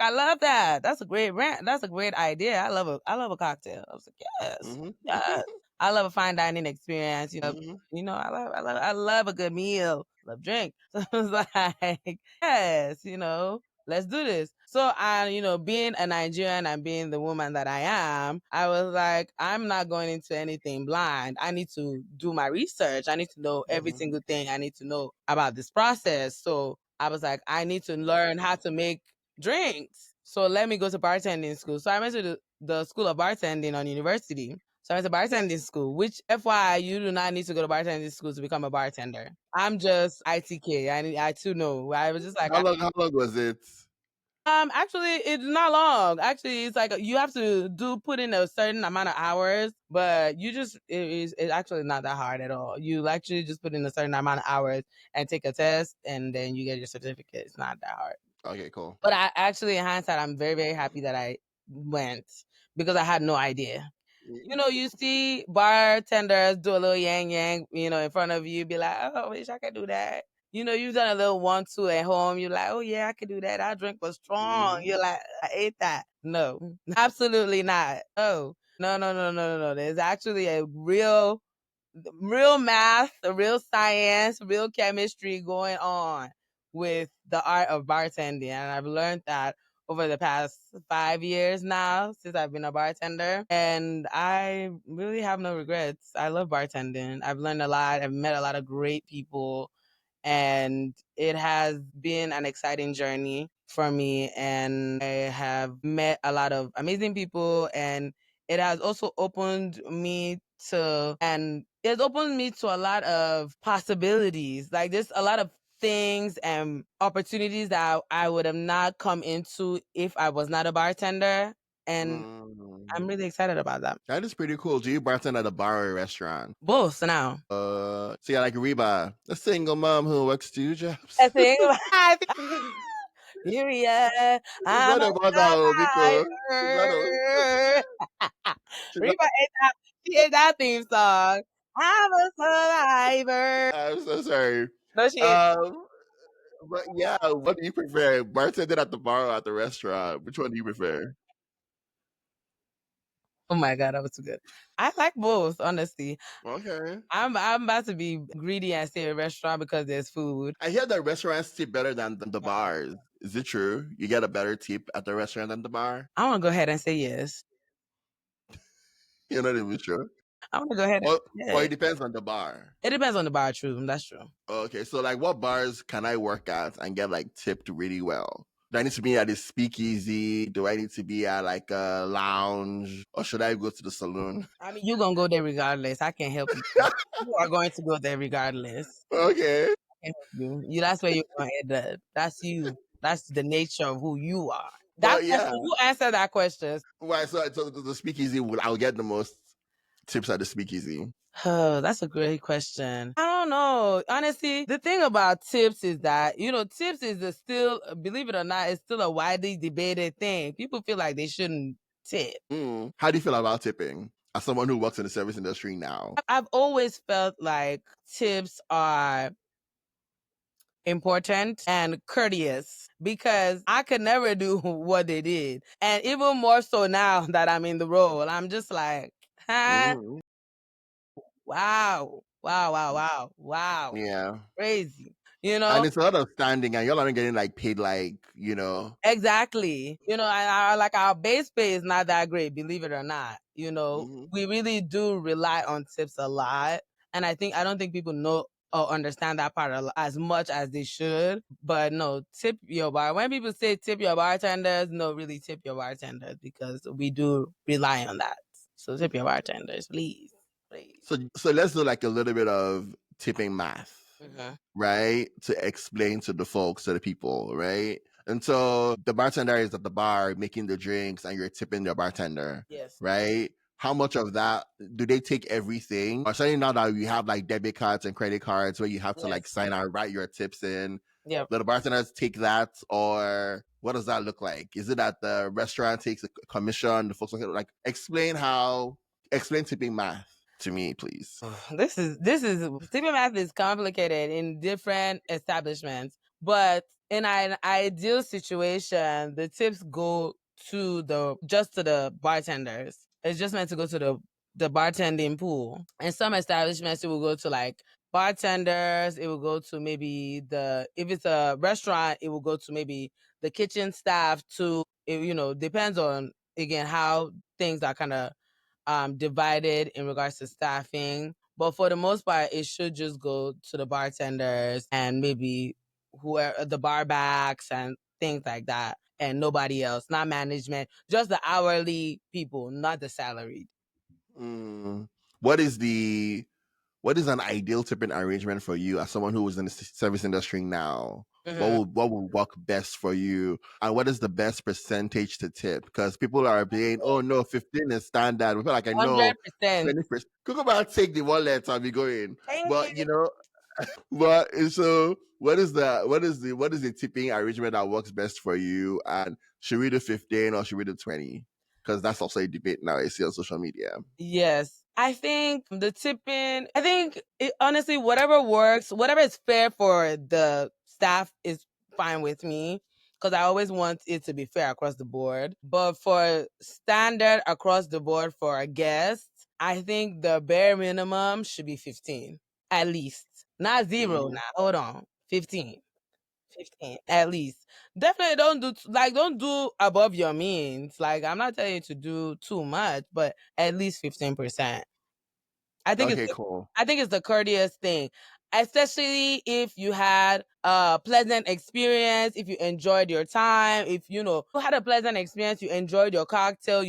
Speaker 2: I love that. That's a great brand. That's a great idea. I love a cocktail. I was like, yes. Yes. I love a fine dining experience. I love a good meal. Love drink. So I was like, yes, let's do this. So, being a Nigerian and being the woman that I am, I was like, I'm not going into anything blind. I need to do my research. I need to know every single thing I need to know about this process. So I was like, I need to learn how to make drinks. So let me go to bartending school. So I went to the school of bartending on university. So I went to bartending school, which FYI, you do not need to go to bartending school to become a bartender. I'm just ITK. I too know. I was just like,
Speaker 1: how long was it?
Speaker 2: Actually, it's not long. Actually, it's like you have to put in a certain amount of hours, but it's actually not that hard at all. You actually just put in a certain amount of hours and take a test, and then you get your certificate. It's not that hard.
Speaker 1: Okay, cool.
Speaker 2: But I actually, in hindsight, I'm very, very happy that I went because I had no idea. You see bartenders do a little yang yang, in front of you, be like, oh, I wish I could do that. You've done a little 1-2 at home. You're like, oh yeah, I could do that. Our drink was strong. You're like, I ate that. No, absolutely not. Oh, no, no, no, no, no, no. There's actually a real math, a real science, real chemistry going on with the art of bartending. And I've learned that over the past 5 years now since I've been a bartender. And I really have no regrets. I love bartending. I've learned a lot. I've met a lot of great people. And it has been an exciting journey for me. And I have met a lot of amazing people. And it has also opened me to a lot of possibilities. Like there's a lot of things and opportunities that I would have not come into if I was not a bartender. And I'm really excited about that.
Speaker 1: That is pretty cool. Do you bartend at a bar or a restaurant?
Speaker 2: Both now.
Speaker 1: So yeah, like Reba, a single mom who works 2 jobs.
Speaker 2: I think here we are.
Speaker 1: She's
Speaker 2: I'm
Speaker 1: not
Speaker 2: a
Speaker 1: about that old people. She's not
Speaker 2: survivor.
Speaker 1: she's not,
Speaker 2: Reba she ate that theme song. I'm a survivor.
Speaker 1: I'm so sorry.
Speaker 2: No, she ate.
Speaker 1: Um, but yeah, what do you prefer? Bartending at the bar or at the restaurant? Which one do you prefer?
Speaker 2: Oh my god, that was too good. I like both, honestly.
Speaker 1: Okay.
Speaker 2: I'm about to be greedy and say a restaurant because there's food.
Speaker 1: I hear that restaurants tip better than the bars. Is it true? You get a better tip at the restaurant than the bar?
Speaker 2: I want to go ahead and say yes.
Speaker 1: You're not even sure.
Speaker 2: I want to go ahead and
Speaker 1: Or
Speaker 2: yeah.
Speaker 1: it depends on the bar.
Speaker 2: It depends on the bar, true. That's true.
Speaker 1: Okay, so like what bars can I work at and get like tipped really well? Do I need to be at a speakeasy? Do I need to be at like a lounge? Or should I go to the saloon?
Speaker 2: I mean, you're gonna go there regardless. I can't help you. You are going to go there regardless.
Speaker 1: Okay.
Speaker 2: I can't help you. That's where you're gonna end up. That's you. That's the nature of who you are. That
Speaker 1: But
Speaker 2: question,
Speaker 1: yeah.
Speaker 2: who answered that question?
Speaker 1: Why so the speakeasy I'll get the most tips at the speakeasy.
Speaker 2: Oh, that's a great question. I don't know. Honestly, the thing about tips is that, tips is still, believe it or not, it's still a widely debated thing. People feel like they shouldn't tip.
Speaker 1: How do you feel about tipping? As someone who works in the service industry now.
Speaker 2: I've always felt like tips are important and courteous because I could never do what they did. And even more so now that I'm in the role, I'm just like, huh? Wow. Wow, wow, wow, wow.
Speaker 1: Yeah.
Speaker 2: Crazy.
Speaker 1: And it's a lot of standing and y'all aren't getting like paid
Speaker 2: Exactly. Like our base pay is not that great, believe it or not. We really do rely on tips a lot. And I don't think people know or understand that part as much as they should. But no, tip your bar. When people say tip your bartenders, no, really tip your bartenders because we do rely on that. So tip your bartenders, please. Please.
Speaker 1: So let's do like a little bit of tipping math. Right? To explain to the folks, to the people, right? And so the bartender is at the bar making the drinks and you're tipping the bartender.
Speaker 2: Yes.
Speaker 1: Right? How much of that do they take everything? Or certainly now that we have like debit cards and credit cards where you have to like sign and write your tips in.
Speaker 2: Yeah.
Speaker 1: Do the bartenders take that, or what does that look like? Is it that the restaurant takes a commission? The folks like explain tipping math to me, please.
Speaker 2: This is tipping math is complicated in different establishments, but in an ideal situation, the tips go to the bartenders. It's just meant to go to the bartending pool. In some establishments, it will go to like bartenders. It will go to maybe if it's a restaurant, it will go to maybe the kitchen staff too. It, depends on again how things are kind of divided in regards to staffing. But for the most part, it should just go to the bartenders and maybe whoever the bar backs and things like that, and nobody else, not management, just the hourly people, not the salaried.
Speaker 1: What is an ideal tipping arrangement for you as someone who was in the service industry now? What would work best for you? And what is the best percentage to tip? Because people are being, oh no, 15 is standard. We feel like I know
Speaker 2: 100%.
Speaker 1: 20%. Could go back, take the wallet and be going.
Speaker 2: Thank
Speaker 1: But
Speaker 2: you.
Speaker 1: but so what is the tipping arrangement that works best for you? And should we do 15 or should we do 20? Because that's also a debate now I see on social media.
Speaker 2: Yes. I think the tipping, I think honestly, whatever works, whatever is fair for the staff is fine with me because I always want it to be fair across the board. But for standard across the board for a guest, I think the bare minimum should be 15 at least. Not 0 now. Hold on. 15. 15 at least. Definitely don't do above your means. Like I'm not telling you to do too much, but at least 15%. I think
Speaker 1: Okay, cool.
Speaker 2: I think it's the courteous thing. Especially if you had a pleasant experience, if you enjoyed your time, if you had a pleasant experience, you enjoyed your cocktail,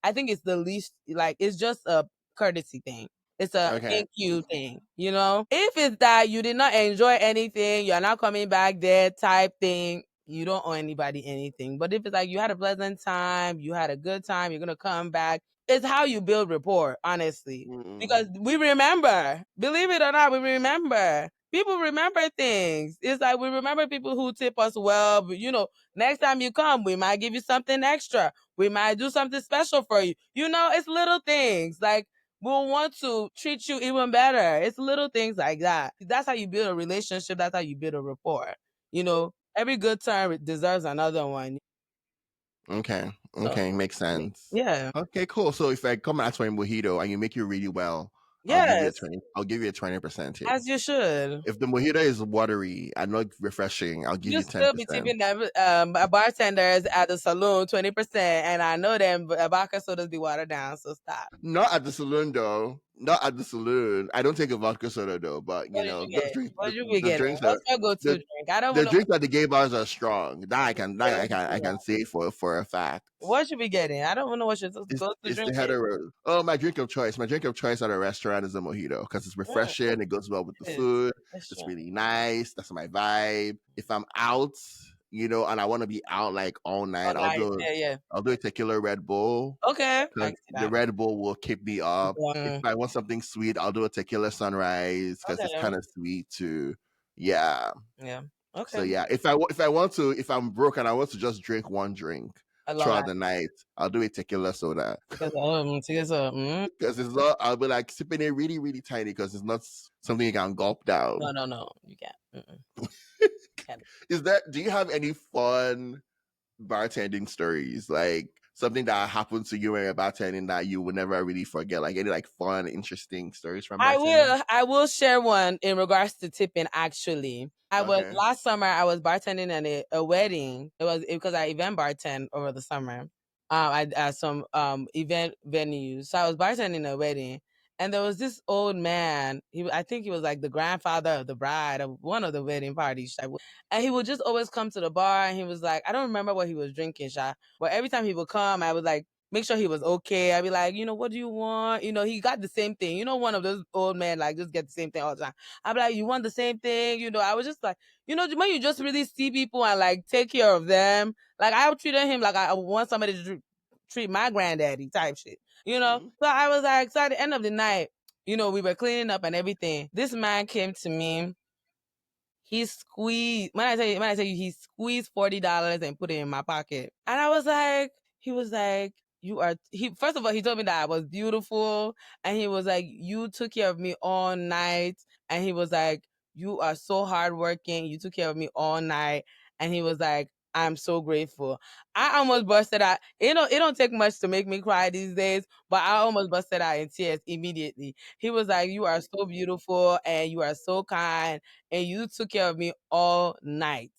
Speaker 2: I think it's the least, like it's just a courtesy thing. It's a
Speaker 1: Okay.
Speaker 2: thank you thing. If it's that you did not enjoy anything, you're not coming back there type thing, you don't owe anybody anything. But if it's like you had a pleasant time, you had a good time, you're gonna come back. It's how you build rapport, honestly. Because we remember, believe it or not, we remember. People remember things. It's like we remember people who tip us well, but next time you come, we might give you something extra. We might do something special for you. It's little things. Like we'll want to treat you even better. It's little things like that. That's how you build a relationship. That's how you build a rapport. Every good turn deserves another one.
Speaker 1: Okay.
Speaker 2: So,
Speaker 1: Okay. Makes sense.
Speaker 2: yeah.
Speaker 1: Okay, cool. So if I come and ask for a mojito and you make it really well, I'll give you a
Speaker 2: Yes,
Speaker 1: 20. I'll give you a 20% tip.
Speaker 2: as you should.
Speaker 1: If the mojito is watery and not refreshing, I'll give
Speaker 2: You
Speaker 1: you
Speaker 2: still be
Speaker 1: 10%.
Speaker 2: tipping them bartenders at the saloon 20%, and I know them vodka sodas be watered down. So stop.
Speaker 1: Not at the saloon though. Not at the saloon. I don't take a vodka soda though, but
Speaker 2: What did you
Speaker 1: those
Speaker 2: get?
Speaker 1: drinks,
Speaker 2: What did you be
Speaker 1: the
Speaker 2: getting?
Speaker 1: drinks are
Speaker 2: What's your go-to
Speaker 1: the
Speaker 2: drink? I don't even
Speaker 1: the
Speaker 2: know
Speaker 1: drinks at the gay bars are strong. That I can say for a fact.
Speaker 2: what you be getting. I don't even know what your go-to
Speaker 1: It's the
Speaker 2: drink is.
Speaker 1: hetero. Oh, my drink of choice. My drink of choice at a restaurant is a mojito because it's
Speaker 2: Mm,
Speaker 1: refreshing. It goes well with the
Speaker 2: it is.
Speaker 1: food.
Speaker 2: That's
Speaker 1: It's
Speaker 2: true.
Speaker 1: really nice. That's my vibe. If I'm out, and I want to be out like all
Speaker 2: Oh,
Speaker 1: night,
Speaker 2: nice. Yeah, yeah.
Speaker 1: I'll do a tequila Red Bull
Speaker 2: Okay, I
Speaker 1: because
Speaker 2: can see
Speaker 1: the
Speaker 2: that.
Speaker 1: Red Bull will keep me up. If I want something sweet, I'll do a tequila sunrise because it's
Speaker 2: Okay.
Speaker 1: kind of sweet too. Yeah.
Speaker 2: Yeah.
Speaker 1: So
Speaker 2: Okay.
Speaker 1: yeah, if I'm broke and I want to just drink one drink
Speaker 2: A Long
Speaker 1: throughout
Speaker 2: Island
Speaker 1: the night, I'll do a tequila soda
Speaker 2: because
Speaker 1: because it's not. I'll be like sipping it really really tiny because it's not something you can gulp down.
Speaker 2: no, you can't. Can't.
Speaker 1: Is that? Do you have any fun bartending stories? Like something that happened to you when you're bartending that you would never really forget? Like any like fun, interesting stories from
Speaker 2: I
Speaker 1: bartending?
Speaker 2: will. I will share one in regards to tipping. Actually, I was
Speaker 1: Okay.
Speaker 2: last summer. I was bartending at a wedding. It was because I event bartend over the summer. I at some event venues. So I was bartending at a wedding, and there was this old man. I think he was like the grandfather of the bride of one of the wedding parties. And he would just always come to the bar, and he was like, I don't remember what he was drinking, but every time he would come, I would like make sure he was okay. I'd be like, what do you want? He got the same thing. One of those old men like just get the same thing all the time. I'd be like, you want the same thing? I was just like, when you just really see people and like take care of them, like I treated him like I want somebody to treat my granddaddy type shit. So I was like, so at the end of the night, we were cleaning up and everything. This man came to me. He squeezed when I tell you he squeezed $40 and put it in my pocket. And I was like, he was like, he first of all he told me that I was beautiful, and he was like, you took care of me all night, and he was like, you are so hardworking, you took care of me all night, and he was like, I'm so grateful. I almost busted out. It don't take much to make me cry these days, but I almost busted out in tears immediately. He was like, you are so beautiful and you are so kind and you took care of me all night.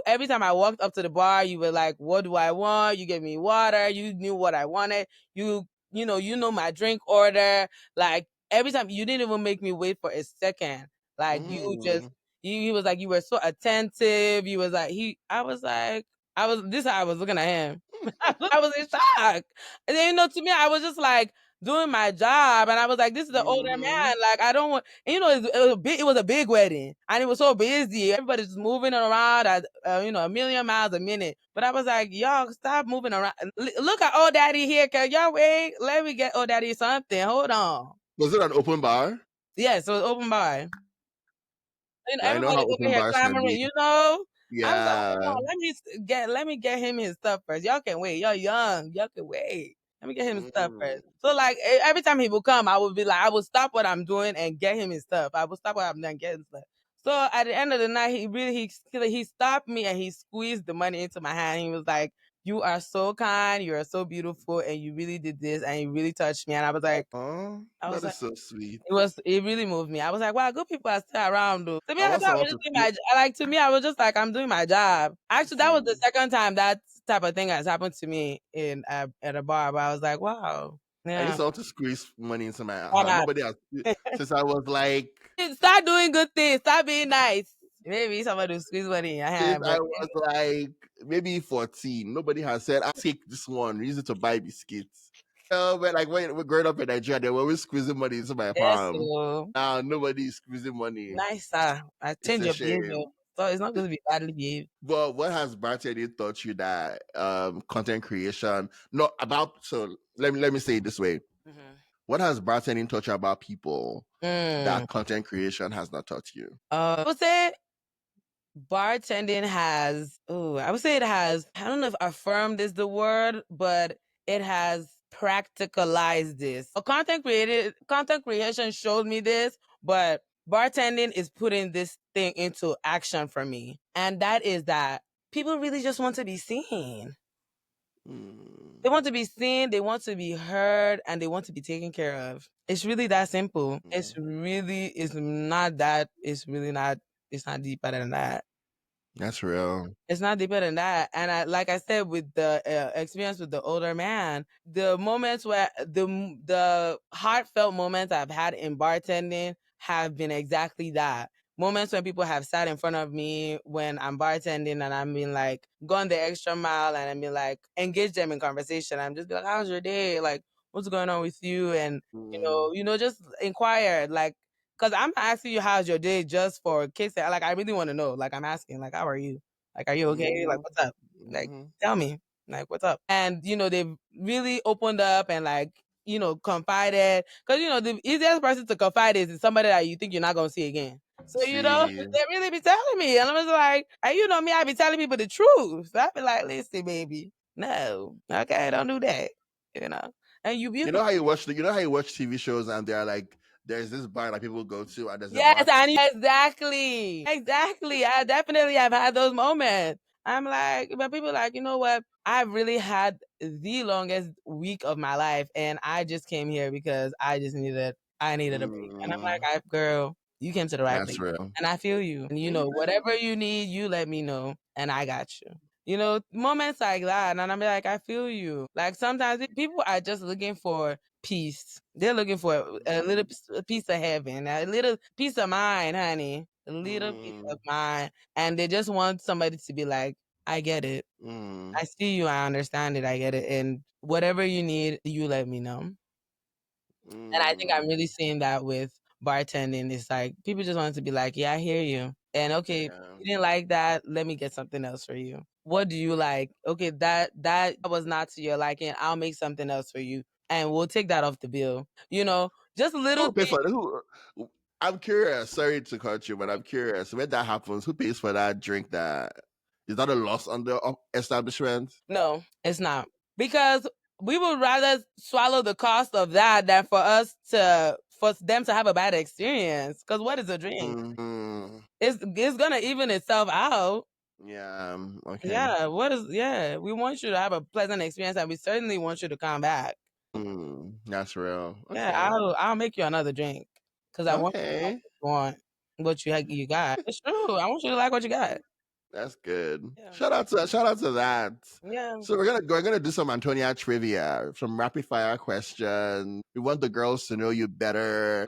Speaker 2: Every time I walked up to the bar, you were like, what do I want? You gave me water. You knew what I wanted. You know my drink order. Like every time you didn't even make me wait for a second. Like you just,
Speaker 1: Mm.
Speaker 2: he was like, you were so attentive. This is how I was looking at him. I was in shock. And then, to me, I was just like doing my job. And I was like, this is the older man. Like, I don't want, and, it was a big wedding and it was so busy. Everybody's just moving around at, a million miles a minute. But I was like, y'all stop moving around. Look at old daddy here. Can y'all wait? Let me get old daddy something. Hold on.
Speaker 1: Was it an open bar?
Speaker 2: Yes, it was open bar.
Speaker 1: I know how
Speaker 2: Everybody over
Speaker 1: open
Speaker 2: here
Speaker 1: bars can
Speaker 2: clamoring,
Speaker 1: be.
Speaker 2: I was like,
Speaker 1: Yeah.
Speaker 2: hold on, let me get him his stuff first. Y'all can wait. Y'all young. Y'all can wait. Let me get him his stuff first. So like every time he would come, I would be like, I would stop what I'm doing and get him his stuff. I would stop what I'm doing and get his stuff. So at the end of the night, he stopped me and he squeezed the money into my hand. He was like, "You are so kind, you are so beautiful, and you really did this, and you really touched me." And I was like,
Speaker 1: Oh, that is so sweet.
Speaker 2: it really moved me. I was like, wow, good people are still around though. To me,
Speaker 1: I
Speaker 2: I
Speaker 1: want
Speaker 2: thought I
Speaker 1: someone
Speaker 2: was
Speaker 1: to
Speaker 2: just doing
Speaker 1: feel.
Speaker 2: to me, I was just like, I'm doing my job. Actually, that was the
Speaker 1: See,
Speaker 2: second time that type of thing has happened to me in at a bar. But I was like, wow,
Speaker 1: I need
Speaker 2: yeah.
Speaker 1: someone to squeeze money into my
Speaker 2: Why
Speaker 1: hand.
Speaker 2: not?
Speaker 1: Nobody has since I was like
Speaker 2: Start doing good things. Start being nice. Maybe somebody will squeeze money in your
Speaker 1: since
Speaker 2: hand,
Speaker 1: I
Speaker 2: but
Speaker 1: was like maybe 14. Nobody has said I'll take this one, use it to buy biscuits. But like when we're growing up in Nigeria, they were always squeezing money into my
Speaker 2: yes,
Speaker 1: palm.
Speaker 2: so
Speaker 1: Now nobody is squeezing money.
Speaker 2: nice, sir. I
Speaker 1: It's
Speaker 2: change
Speaker 1: a
Speaker 2: your behavior.
Speaker 1: shame.
Speaker 2: So it's not going to be badly behaved.
Speaker 1: But what has bartending taught you that content creation not about so let me say it this way. What has bartending taught you about people that content creation has not taught you?
Speaker 2: I would say bartending has, I would say it has, I don't know if affirmed is the word, but it has practicalized this. Content creation showed me this, but bartending is putting this thing into action for me. And that is that people really just want to be seen. They want to be seen, they want to be heard, and they want to be taken care of. It's really that simple. It's really not, it's not deeper than that.
Speaker 1: That's real.
Speaker 2: It's not deeper than that. And like I said, with the experience with the older man, the moments where the heartfelt moments I've had in bartending have been exactly that. Moments when people have sat in front of me when I'm bartending and I'm being like, gone the extra mile and I'm being like, engage them in conversation. I'm just be like, how's your day? Like, what's going on with you? And just inquire. Like, because I'm asking you how's your day just for kids. Like, I really want to know. Like, I'm asking, like, how are you? Like, are you okay? Like, what's up? Like, tell me. Like, what's up? And, they've really opened up and, like, confided. Because, the easiest person to confide is somebody that you think you're not going to see again. So,
Speaker 1: See,
Speaker 2: they really be telling me. And I'm just like, and me, I be telling people the truth. So I be like, listen, baby, no. Okay, don't do that. And you beautiful.
Speaker 1: you know how you watch TV shows and they're like there's this bar that people go to and there's a
Speaker 2: Yes,
Speaker 1: bar.
Speaker 2: I exactly. Exactly. I definitely have had those moments. I'm like, but people are like, you know what? I've really had the longest week of my life and I just came here because I needed a break. And I'm like, girl, you came to the right
Speaker 1: That's
Speaker 2: place.
Speaker 1: real.
Speaker 2: And I feel you. And whatever you need, you let me know and I got you. Moments like that. And I'm like, I feel you. Like sometimes people are just looking for peace. They're looking for a little piece of heaven, a little piece of mind, honey. A little piece of mind. And they just want somebody to be like, I get it. I see you. I understand it. I get it. And whatever you need, you let me know. And I think I'm really seeing that with bartending. It's like people just want to be like, yeah, I hear you. And okay, you didn't like that. Let me get something else for you. What do you like? Okay, that was not to your liking. I'll make something else for you, and we'll take that off the bill. Just little
Speaker 1: Who pays
Speaker 2: things.
Speaker 1: for that? I'm curious. Sorry to cut you, but I'm curious. When that happens, who pays for that drink? That is that a loss on the establishment?
Speaker 2: No, it's not because we would rather swallow the cost of that than for them to have a bad experience. Because what is a drink? It's gonna even itself out.
Speaker 1: Yeah. Okay.
Speaker 2: Yeah, we want you to have a pleasant experience and we certainly want you to come back.
Speaker 1: That's real.
Speaker 2: Yeah,
Speaker 1: Okay.
Speaker 2: I'll make you another drink because I want you to like
Speaker 1: Okay.
Speaker 2: what you got. It's true. I want you to like what you got.
Speaker 1: That's good.
Speaker 2: Yeah.
Speaker 1: Shout out to that.
Speaker 2: Yeah.
Speaker 1: So we're gonna do some Antonia trivia, some rapid fire questions. We want the girls to know you better.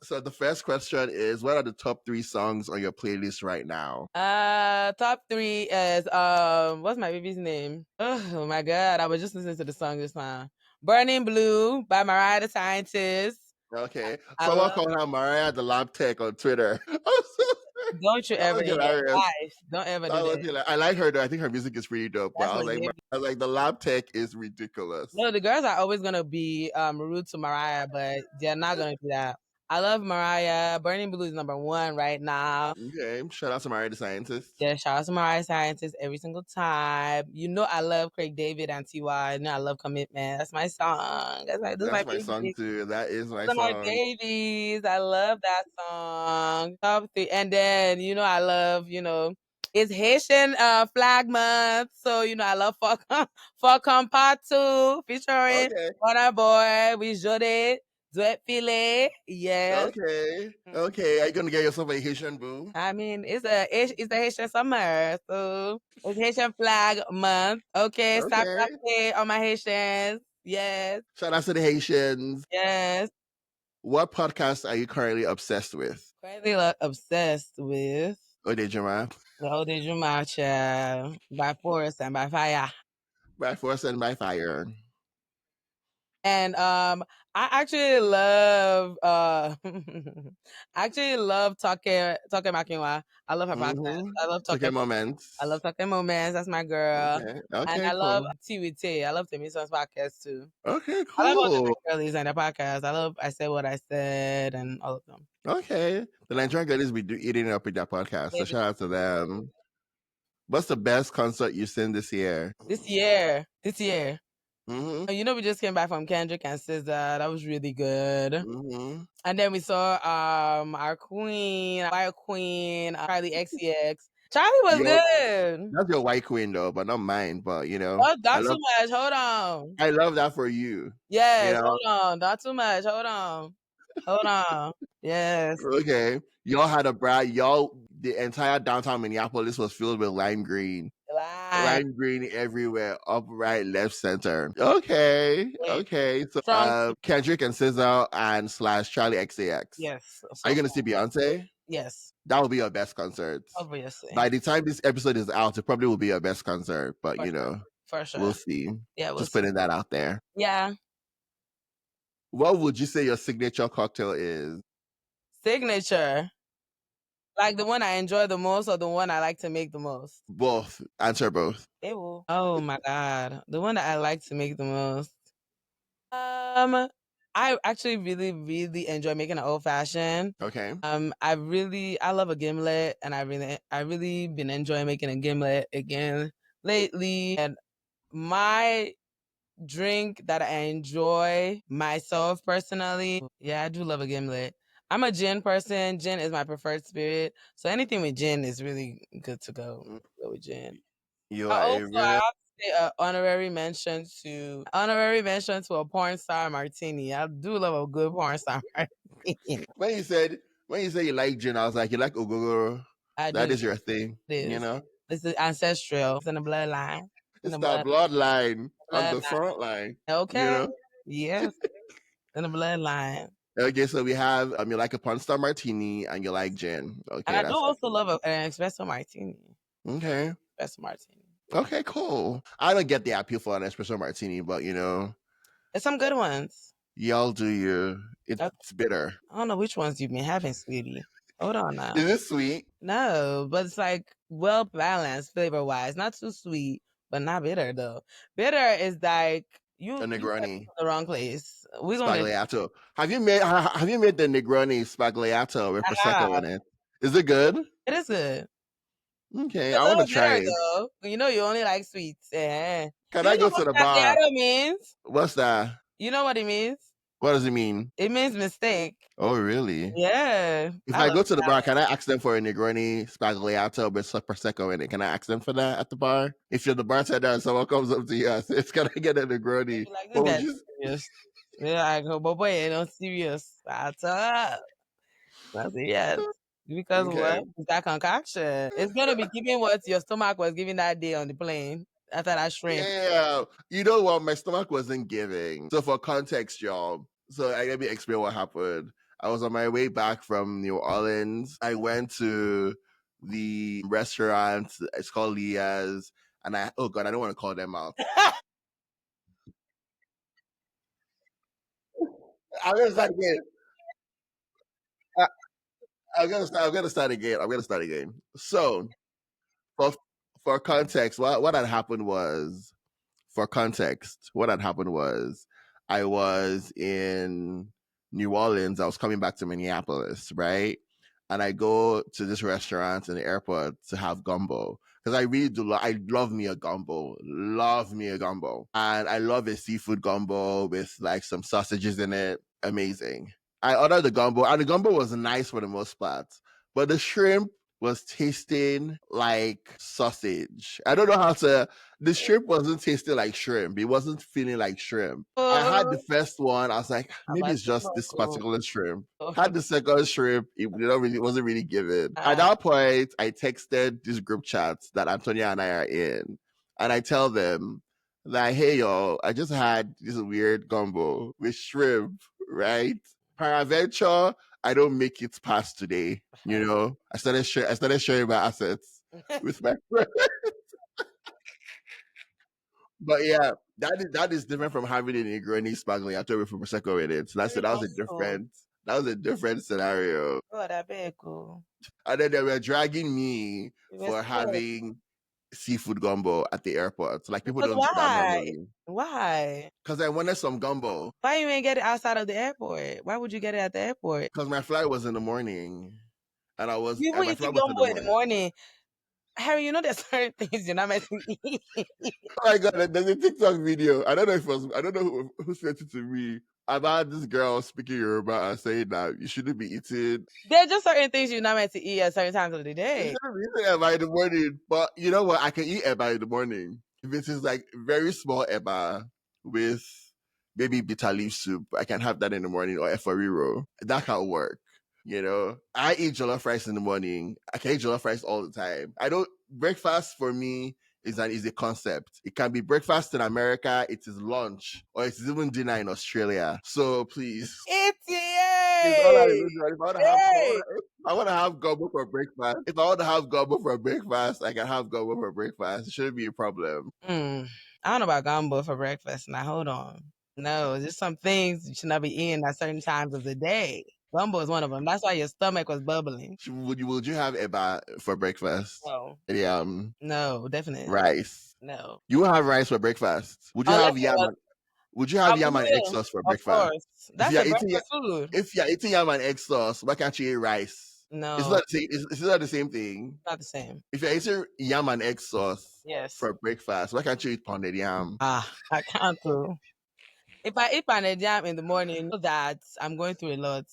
Speaker 1: So the first question is, what are the top 3 songs on your playlist right now?
Speaker 2: Top three is what's my baby's name? Oh my god, I was just listening to the song this time. Burning Blue by Mariah the Scientist.
Speaker 1: Okay.
Speaker 2: I
Speaker 1: Someone
Speaker 2: love.
Speaker 1: called her Mariah the Lab Tech on Twitter. I'm so sorry.
Speaker 2: Don't you
Speaker 1: That
Speaker 2: ever
Speaker 1: was
Speaker 2: in your
Speaker 1: hilarious.
Speaker 2: life. Don't ever do that.
Speaker 1: I like her though. I think her music is pretty dope. But
Speaker 2: That's my baby.
Speaker 1: I was like, the Lab Tech is ridiculous.
Speaker 2: No, the girls are always gonna be rude to Mariah, but they're not gonna do that. I love Mariah. Burning Blue is number one right now.
Speaker 1: Okay. Shout out to Mariah the Scientist.
Speaker 2: Yeah, shout out to Mariah Scientist every single time. You know I love Craig David and T.Y. You know I love Commitment. That's my song. That's
Speaker 1: my song
Speaker 2: baby.
Speaker 1: too. That is my
Speaker 2: Those are my
Speaker 1: song.
Speaker 2: babies. I love that song. Top three. And then, I love, it's Haitian flag month. So, I love Fuck Part 2 featuring
Speaker 1: Okay.
Speaker 2: Burna Boy. We Jode, Duet Filet. Yes.
Speaker 1: Okay. Okay. Are you gonna get yourself a Haitian boo?
Speaker 2: I mean, it's a Haitian summer. So it's Haitian flag month. Okay. Stop
Speaker 1: Okay.
Speaker 2: on my Haitians. Yes.
Speaker 1: Shout out to the Haitians.
Speaker 2: Yes.
Speaker 1: What podcast are you currently obsessed with?
Speaker 2: Currently obsessed with
Speaker 1: Odejuma.
Speaker 2: the Odejuma child by force and by fire.
Speaker 1: By force and by fire.
Speaker 2: And I actually love talking Makinwa. I love her podcast. I love
Speaker 1: Okay,
Speaker 2: talking
Speaker 1: moments.
Speaker 2: I love talking moments. That's my girl.
Speaker 1: Okay.
Speaker 2: And
Speaker 1: Okay,
Speaker 2: I love
Speaker 1: cool.
Speaker 2: Tea with Tay. I love Timmy Son's podcast too.
Speaker 1: Okay,
Speaker 2: I love all the
Speaker 1: cool.
Speaker 2: girlies and their podcast. I love I Said What I Said and all of them.
Speaker 1: Okay. The Nigerian girlies be eating up with that podcast. So shout out to them. What's the best concert you've seen this year?
Speaker 2: This year.
Speaker 1: Mm-hmm.
Speaker 2: We just came back from Kendrick and SZA. That was really good.
Speaker 1: Mm-hmm.
Speaker 2: And then we saw our queen, Charlie XCX. Charlie was good.
Speaker 1: That's your white queen though, but not mine. But
Speaker 2: Oh, not too much. Hold on.
Speaker 1: I love that for you.
Speaker 2: Yes, hold on. Not too much. Hold on. Yes.
Speaker 1: Okay. Y'all had the entire downtown Minneapolis was filled with lime green. Lime green everywhere, up, right, left, center. Okay. Okay. So Kendrick and SZA and / Charlie XCX.
Speaker 2: Yes.
Speaker 1: Are you gonna see Beyonce?
Speaker 2: Yes.
Speaker 1: That will be your best concert.
Speaker 2: Obviously.
Speaker 1: By the time this episode is out, it probably will be your best concert. But
Speaker 2: for sure.
Speaker 1: We'll see.
Speaker 2: Yeah,
Speaker 1: just putting that out there.
Speaker 2: Yeah.
Speaker 1: What would you say your signature cocktail is?
Speaker 2: Signature. Like the one I enjoy the most or the one I like to make the most?
Speaker 1: Both. Answer both.
Speaker 2: Oh my God. The one that I like to make the most. I actually really, really enjoy making an old fashioned.
Speaker 1: Okay.
Speaker 2: I love a gimlet, and I really been enjoying making a gimlet again lately. And my drink that I enjoy myself personally, yeah, I do love a gimlet. I'm a gin person. Gin is my preferred spirit, so anything with gin is really good to go. Go with gin. I have to say honorary mention to a porn star martini. I do love a good porn star martini.
Speaker 1: When you say you like gin, I was like, you like ogogoro. That is your thing.
Speaker 2: This is ancestral. It's in the bloodline.
Speaker 1: It's the bloodline on the front line.
Speaker 2: Okay. Yes. In the bloodline.
Speaker 1: Okay, so we have you like a porn star martini and you like gin. Okay.
Speaker 2: And I do also love an espresso martini.
Speaker 1: Okay.
Speaker 2: Espresso martini.
Speaker 1: Okay, cool. I don't get the appeal for an espresso martini, but
Speaker 2: there's some good ones.
Speaker 1: Y'all do you. It's bitter.
Speaker 2: I don't know which ones you've been having, sweetie. Hold on now.
Speaker 1: Is it sweet?
Speaker 2: No, but it's like well balanced flavor wise. Not too sweet, but not bitter though. Bitter is like you
Speaker 1: Negroni.
Speaker 2: The wrong place. We're
Speaker 1: Spagliato. Have you made the Negroni spagliato with prosecco in it? Is it good?
Speaker 2: It is good.
Speaker 1: Okay, I want to try it.
Speaker 2: Though. You only like sweets.
Speaker 1: Can I go to the bar?
Speaker 2: Means?
Speaker 1: What's that?
Speaker 2: You know what it means?
Speaker 1: What does it mean?
Speaker 2: It means mistake.
Speaker 1: Oh, really?
Speaker 2: Yeah.
Speaker 1: If I go to the bar, can I ask them for a Negroni spagliato with prosecco in it? Can I ask them for that at the bar? If you're the bartender and someone comes up to you and says, "Can I get a Negroni?"
Speaker 2: Serious. Yeah, I go, but boy, you know, serious. That's yes. Because what? It's that concoction. It's gonna be giving what your stomach was giving that day on the plane after that shrimp.
Speaker 1: Yeah, you know what? My stomach wasn't giving. So for context, y'all. So let me explain what happened. I was on my way back from New Orleans. I went to the restaurant. It's called Leah's, and oh god, I don't want to call them out. I'm gonna start again. I'm gonna start again. So, for context, what had happened was, I was in New Orleans, I was coming back to Minneapolis, right? And I go to this restaurant in the airport to have gumbo because I really do. I love me a gumbo, love me a gumbo, and I love a seafood gumbo with like some sausages in it. Amazing. I ordered the gumbo, and the gumbo was nice for the most part, but the shrimp was tasting like sausage. I don't know how to. The shrimp wasn't tasting like shrimp. It wasn't feeling like shrimp. I had the first one. I was like, maybe it's just this particular shrimp. Had the second shrimp. It wasn't really given. At that point, I texted this group chat that Antonia and I are in, and I tell them like, hey y'all, I just had this weird gumbo with shrimp, right? Peradventure, I don't make it past today. You know, I started sharing my assets with my friends. But yeah, that is different from having a Negroni sparkling after with prosecco in it. So that was a different scenario.
Speaker 2: God, I beg you.
Speaker 1: And then they were dragging me for having seafood gumbo at the airport. Like people don't do that normally.
Speaker 2: Why?
Speaker 1: Because I wanted some gumbo.
Speaker 2: Why you ain't get it outside of the airport? Why would you get it at the airport?
Speaker 1: Because my flight was in the morning. And
Speaker 2: You were
Speaker 1: my
Speaker 2: eating
Speaker 1: flight was
Speaker 2: gumbo in the morning. Harry, you know there's certain things you're not meant to eat.
Speaker 1: Oh my god, there's a TikTok video. I don't know if it was I don't know who sent it to me about this girl speaking Yoruba and saying that you shouldn't be eating.
Speaker 2: There's just certain things you're not meant to eat at certain times of the
Speaker 1: You
Speaker 2: day.
Speaker 1: shouldn't be eating eba in the morning. But you know what? I can eat eba in the morning. If it is like very small eba with maybe bitter leaf soup, I can have that in the morning or eforiro. That can work. You know, I eat jollof rice in the morning. I can eat jollof rice all the time. I don't breakfast for me is a concept. It can be breakfast in America, it is lunch, or it is even dinner in Australia. So please. It's all I do. If I want to have gobble for breakfast. If I want to have gobble for breakfast, I can have gobble for breakfast. It shouldn't be a problem.
Speaker 2: I don't know about gumbo for breakfast. Now hold on. No, there's some things you should not be eating at certain times of the day. Gumbo is one of them. That's why your stomach was bubbling.
Speaker 1: Would you have eba for breakfast?
Speaker 2: No.
Speaker 1: Yeah.
Speaker 2: No, definitely.
Speaker 1: Rice.
Speaker 2: No.
Speaker 1: You will have rice for breakfast. Would you
Speaker 2: Unless
Speaker 1: have yam? Would you have yam and egg sauce for
Speaker 2: of
Speaker 1: breakfast?
Speaker 2: course. That's a breakfast food.
Speaker 1: If you're eating yam and egg sauce, why can't you eat rice?
Speaker 2: No.
Speaker 1: It's not it's not the same thing.
Speaker 2: Not the same.
Speaker 1: If you're eating yam and egg sauce
Speaker 2: Yes.
Speaker 1: for breakfast, why can't you eat pounded yam?
Speaker 2: I can't do. If I eat pounded yam in the morning, you know that I'm going through a lot.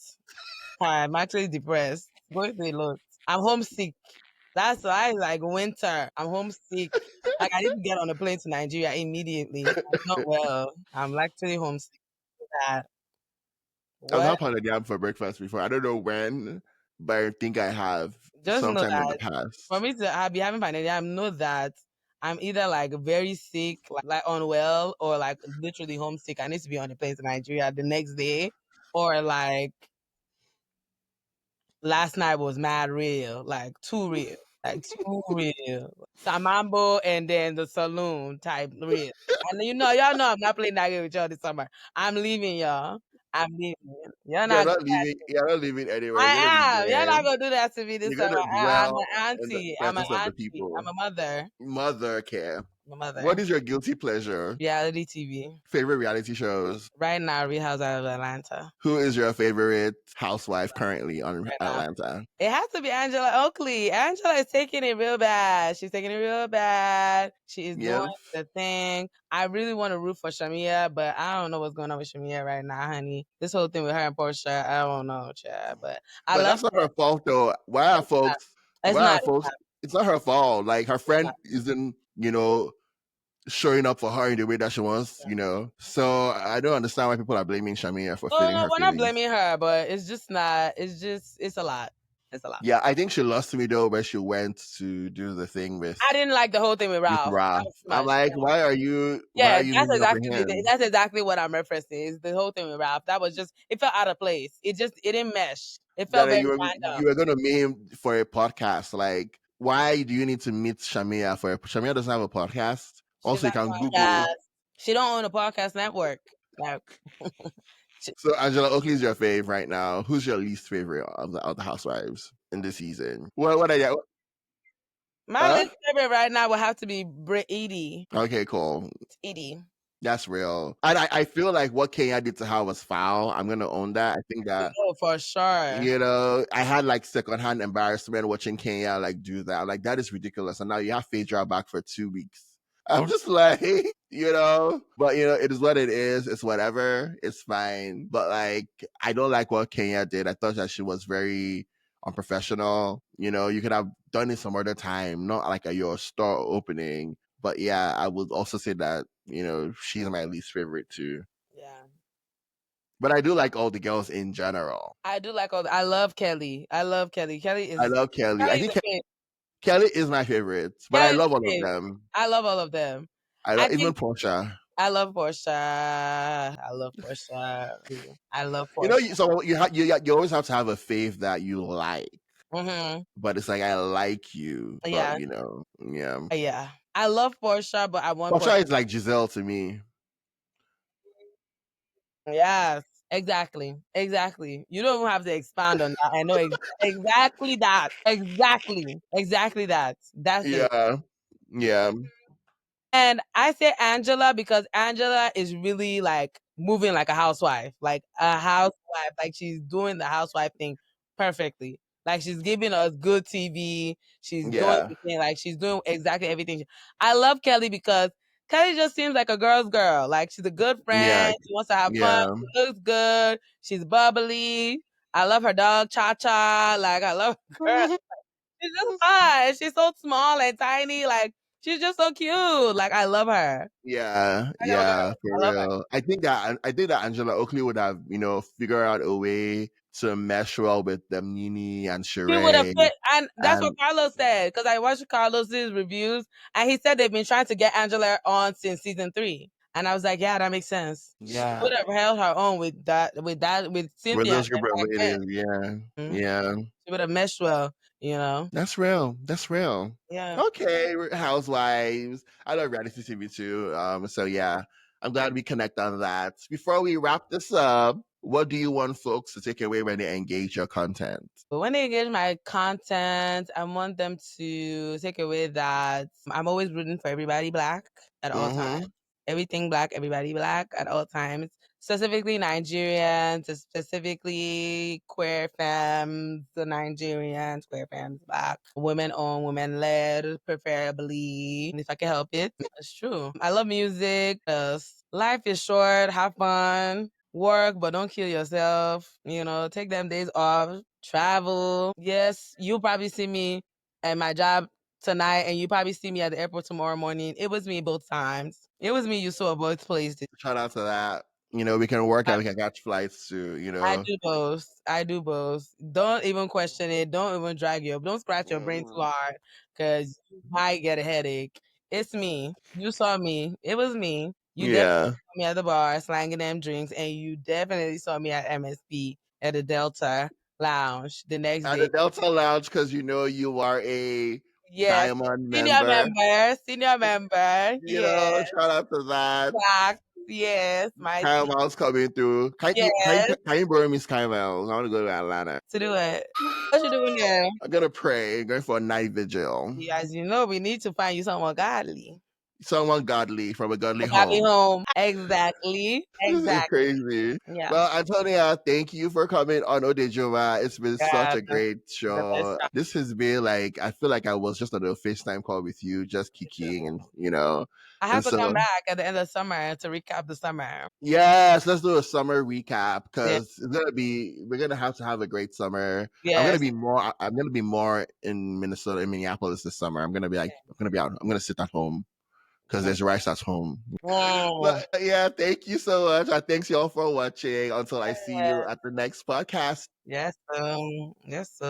Speaker 2: I'm actually depressed. Going through a lot. I'm homesick. That's why it's like winter. I'm homesick. Like I need to get on a plane to Nigeria immediately. I'm not well. I'm actually homesick. That
Speaker 1: I've
Speaker 2: what?
Speaker 1: had pounded yam for breakfast before. I don't know when, but I think I have
Speaker 2: Just know
Speaker 1: sometime in the
Speaker 2: that
Speaker 1: past.
Speaker 2: for me to be having pounded yam, know that I'm either like very sick, like unwell, or like literally homesick. I need to be on a plane to Nigeria the next day, or like last night was mad real, like too real, like too real. Samambo and then the saloon type real. And y'all know I'm not playing that game with y'all this summer. I'm leaving y'all. I'm leaving. You're not.
Speaker 1: You're not leaving anywhere. You're gonna be
Speaker 2: I am. You're
Speaker 1: there.
Speaker 2: not gonna do that to me this
Speaker 1: You're
Speaker 2: summer.
Speaker 1: gonna
Speaker 2: I'm
Speaker 1: dwell
Speaker 2: an
Speaker 1: in the
Speaker 2: auntie. I'm an
Speaker 1: presence of the
Speaker 2: auntie.
Speaker 1: people.
Speaker 2: I'm a mother.
Speaker 1: Mother care.
Speaker 2: My mother.
Speaker 1: What is your guilty pleasure?
Speaker 2: Reality TV.
Speaker 1: Favorite reality shows?
Speaker 2: Right now, Real Housewives of Atlanta.
Speaker 1: Who is your favorite housewife currently on Atlanta?
Speaker 2: It has to be Angela Oakley. Angela is taking it real bad. She's taking it real bad. She is doing the thing. I really want to root for Shamia, but I don't know what's going on with Shamia right now, honey. This whole thing with her and Portia, I don't know, Chad. But
Speaker 1: that's not her fault though. Why are folks? It's not her fault. Like her friend isn't, showing up for her in the way that she wants, So I don't understand why people are blaming Shamia for feeling her
Speaker 2: we're
Speaker 1: feelings.
Speaker 2: not blaming her, but it's just not. It's a lot. It's a lot.
Speaker 1: Yeah, I think she lost to me though when she went to do the thing with.
Speaker 2: I didn't like the whole thing with Ralph.
Speaker 1: I'm like, why are you?
Speaker 2: Yeah,
Speaker 1: that's
Speaker 2: exactly what I'm referencing. Is the whole thing with Ralph. That was just it felt out of place. It didn't mesh. It felt very random.
Speaker 1: You were gonna meme for a podcast. Like, why do you need to meet Shamia for Shamia doesn't have a podcast? Also, you can Google.
Speaker 2: She don't own a podcast network.
Speaker 1: So Angela Oakley is your fave right now. Who's your least favorite of the housewives in this season? What are you?
Speaker 2: My least favorite right now will have to be Edie.
Speaker 1: Okay, cool.
Speaker 2: Edie.
Speaker 1: That's real. And I feel like what Kenya did to her was foul. I'm gonna own that. I think that,
Speaker 2: Oh, for sure.
Speaker 1: you know, I had like secondhand embarrassment watching Kenya like do that. Like that is ridiculous. And now you have Phaedra back for 2 weeks. I'm just like, you know, but you know, it is what it is. It's whatever. It's fine. But like, I don't like what Kenya did. I thought that she was very unprofessional. You know, you could have done it some other time, not like at your store opening. But yeah, I would also say that, you know, she's my least favorite too.
Speaker 2: Yeah.
Speaker 1: But I do like all the girls in general.
Speaker 2: I do like all. I love Kelly. I love Kelly. Kelly
Speaker 1: I
Speaker 2: is
Speaker 1: love Kelly. I
Speaker 2: Kelly is
Speaker 1: think
Speaker 2: a kid.
Speaker 1: Kelly is my favorite, but I
Speaker 2: Kelly is
Speaker 1: love
Speaker 2: a
Speaker 1: all of
Speaker 2: kid.
Speaker 1: them.
Speaker 2: I love all of them.
Speaker 1: I
Speaker 2: I
Speaker 1: love even
Speaker 2: think
Speaker 1: Portia.
Speaker 2: I love Portia. I love Portia. I love
Speaker 1: You know,
Speaker 2: Portia.
Speaker 1: so you always have to have a fave that you like,
Speaker 2: Mm-hmm.
Speaker 1: but it's like I like you, but
Speaker 2: Yeah.
Speaker 1: you know, yeah.
Speaker 2: Yeah. I love Portia, but I want
Speaker 1: Portia
Speaker 2: Portia.
Speaker 1: is like Giselle to me.
Speaker 2: Yes. Exactly. Exactly. You don't even have to expand on that. I know exactly that. Exactly. Exactly that. That's it.
Speaker 1: Yeah, yeah,
Speaker 2: And I say Angela because Angela is really like moving like a housewife, like a housewife. Like she's doing the housewife thing perfectly. Like she's giving us good TV. She's doing
Speaker 1: yeah,
Speaker 2: everything. Like she's doing exactly everything. I love Kelly because Kelly just seems like a girl's girl. Like she's a good
Speaker 1: yeah,
Speaker 2: friend. She wants to have fun.
Speaker 1: yeah.
Speaker 2: She looks good. She's bubbly. I love her dog, Cha Cha. Like I love her. She's just fun. She's so small and tiny. Like she's just so cute. Like I love her.
Speaker 1: Yeah,
Speaker 2: Like I'm a girl.
Speaker 1: yeah, for
Speaker 2: I love her.
Speaker 1: real. I think that Angela Oakley would have, you know, figure out a way to mesh well with them Nini and
Speaker 2: She would have
Speaker 1: Sheree.
Speaker 2: fit, and that's what
Speaker 1: And
Speaker 2: Carlos said. Because I watched Carlos's reviews, and he said they've been trying to get Angela on since season 3. And I was like, yeah, that makes sense. She
Speaker 1: yeah,
Speaker 2: would have held her own with with
Speaker 1: with
Speaker 2: Cynthia
Speaker 1: those group of
Speaker 2: back then.
Speaker 1: ladies, yeah,
Speaker 2: Mhm.
Speaker 1: yeah.
Speaker 2: She would have meshed well, you know.
Speaker 1: That's real. That's real.
Speaker 2: Yeah.
Speaker 1: Okay, housewives. I love reality TV too. So yeah, I'm glad we connect on that. Before we wrap this up, what do you want folks to take away when they engage your content?
Speaker 2: But when they engage my content, I want them to take away that I'm always rooting for everybody black at all times.
Speaker 1: Mm-hmm.
Speaker 2: Everything black, everybody black at all times. Specifically Nigerians, specifically queer femmes, the Nigerians, queer femmes, black, women owned, women led, preferably. If I can help it, it's true. I love music. Life is short, have fun, work, but don't kill yourself. You know, take them days off, travel. Yes, you'll probably see me at my job tonight, and you probably see me at the airport tomorrow morning. It was me both times. It was me you saw both places.
Speaker 1: Shout out to that. You know, we can work
Speaker 2: I,
Speaker 1: and we can catch flights too, you
Speaker 2: I
Speaker 1: know.
Speaker 2: do both. I do both. Don't even question it. Don't even drag you up. Don't scratch your brain too
Speaker 1: Mhm.
Speaker 2: hard because you might get a headache. It's me. You saw me. It was me. You definitely
Speaker 1: Yeah.
Speaker 2: saw me at the bar slanging them drinks, and you definitely saw me at MSP at the Delta Lounge the next
Speaker 1: At
Speaker 2: day.
Speaker 1: the Delta Lounge, because you know you are a
Speaker 2: Yes,
Speaker 1: diamond
Speaker 2: senior
Speaker 1: member.
Speaker 2: member, senior member.
Speaker 1: You
Speaker 2: Yes,
Speaker 1: know, shout out to that.
Speaker 2: facts. Yes, my
Speaker 1: Caramel's coming through.
Speaker 2: yes.
Speaker 1: Can you borrow me Caramels? I want to go to Atlanta.
Speaker 2: To do it. What you doing there?
Speaker 1: I'm gonna pray, going for a night vigil.
Speaker 2: As you know, we need to find you someone godly.
Speaker 1: Someone godly from a godly
Speaker 2: A godly
Speaker 1: home.
Speaker 2: home. Exactly.
Speaker 1: This is
Speaker 2: Exactly.
Speaker 1: crazy.
Speaker 2: Yeah.
Speaker 1: Well, Antonia, thank you for coming on Odejuma. It's been such
Speaker 2: Yeah.
Speaker 1: a great
Speaker 2: The best
Speaker 1: show. This has been like, I feel like I was just on a FaceTime call with you, just kicking and, you know.
Speaker 2: I have
Speaker 1: And
Speaker 2: to come
Speaker 1: so,
Speaker 2: back at the end of summer to recap the summer.
Speaker 1: yes, let's do a summer recap
Speaker 2: Yeah.
Speaker 1: because we're gonna have to have a great summer.
Speaker 2: Yes.
Speaker 1: I'm gonna be more in Minnesota, in Minneapolis this summer. I'm gonna be out. I'm gonna sit at home because there's rice at home.
Speaker 2: Mm.
Speaker 1: But yeah, thank you so much. I thanks y'all for watching. Until I see you at the next podcast.
Speaker 2: Yes. Yes.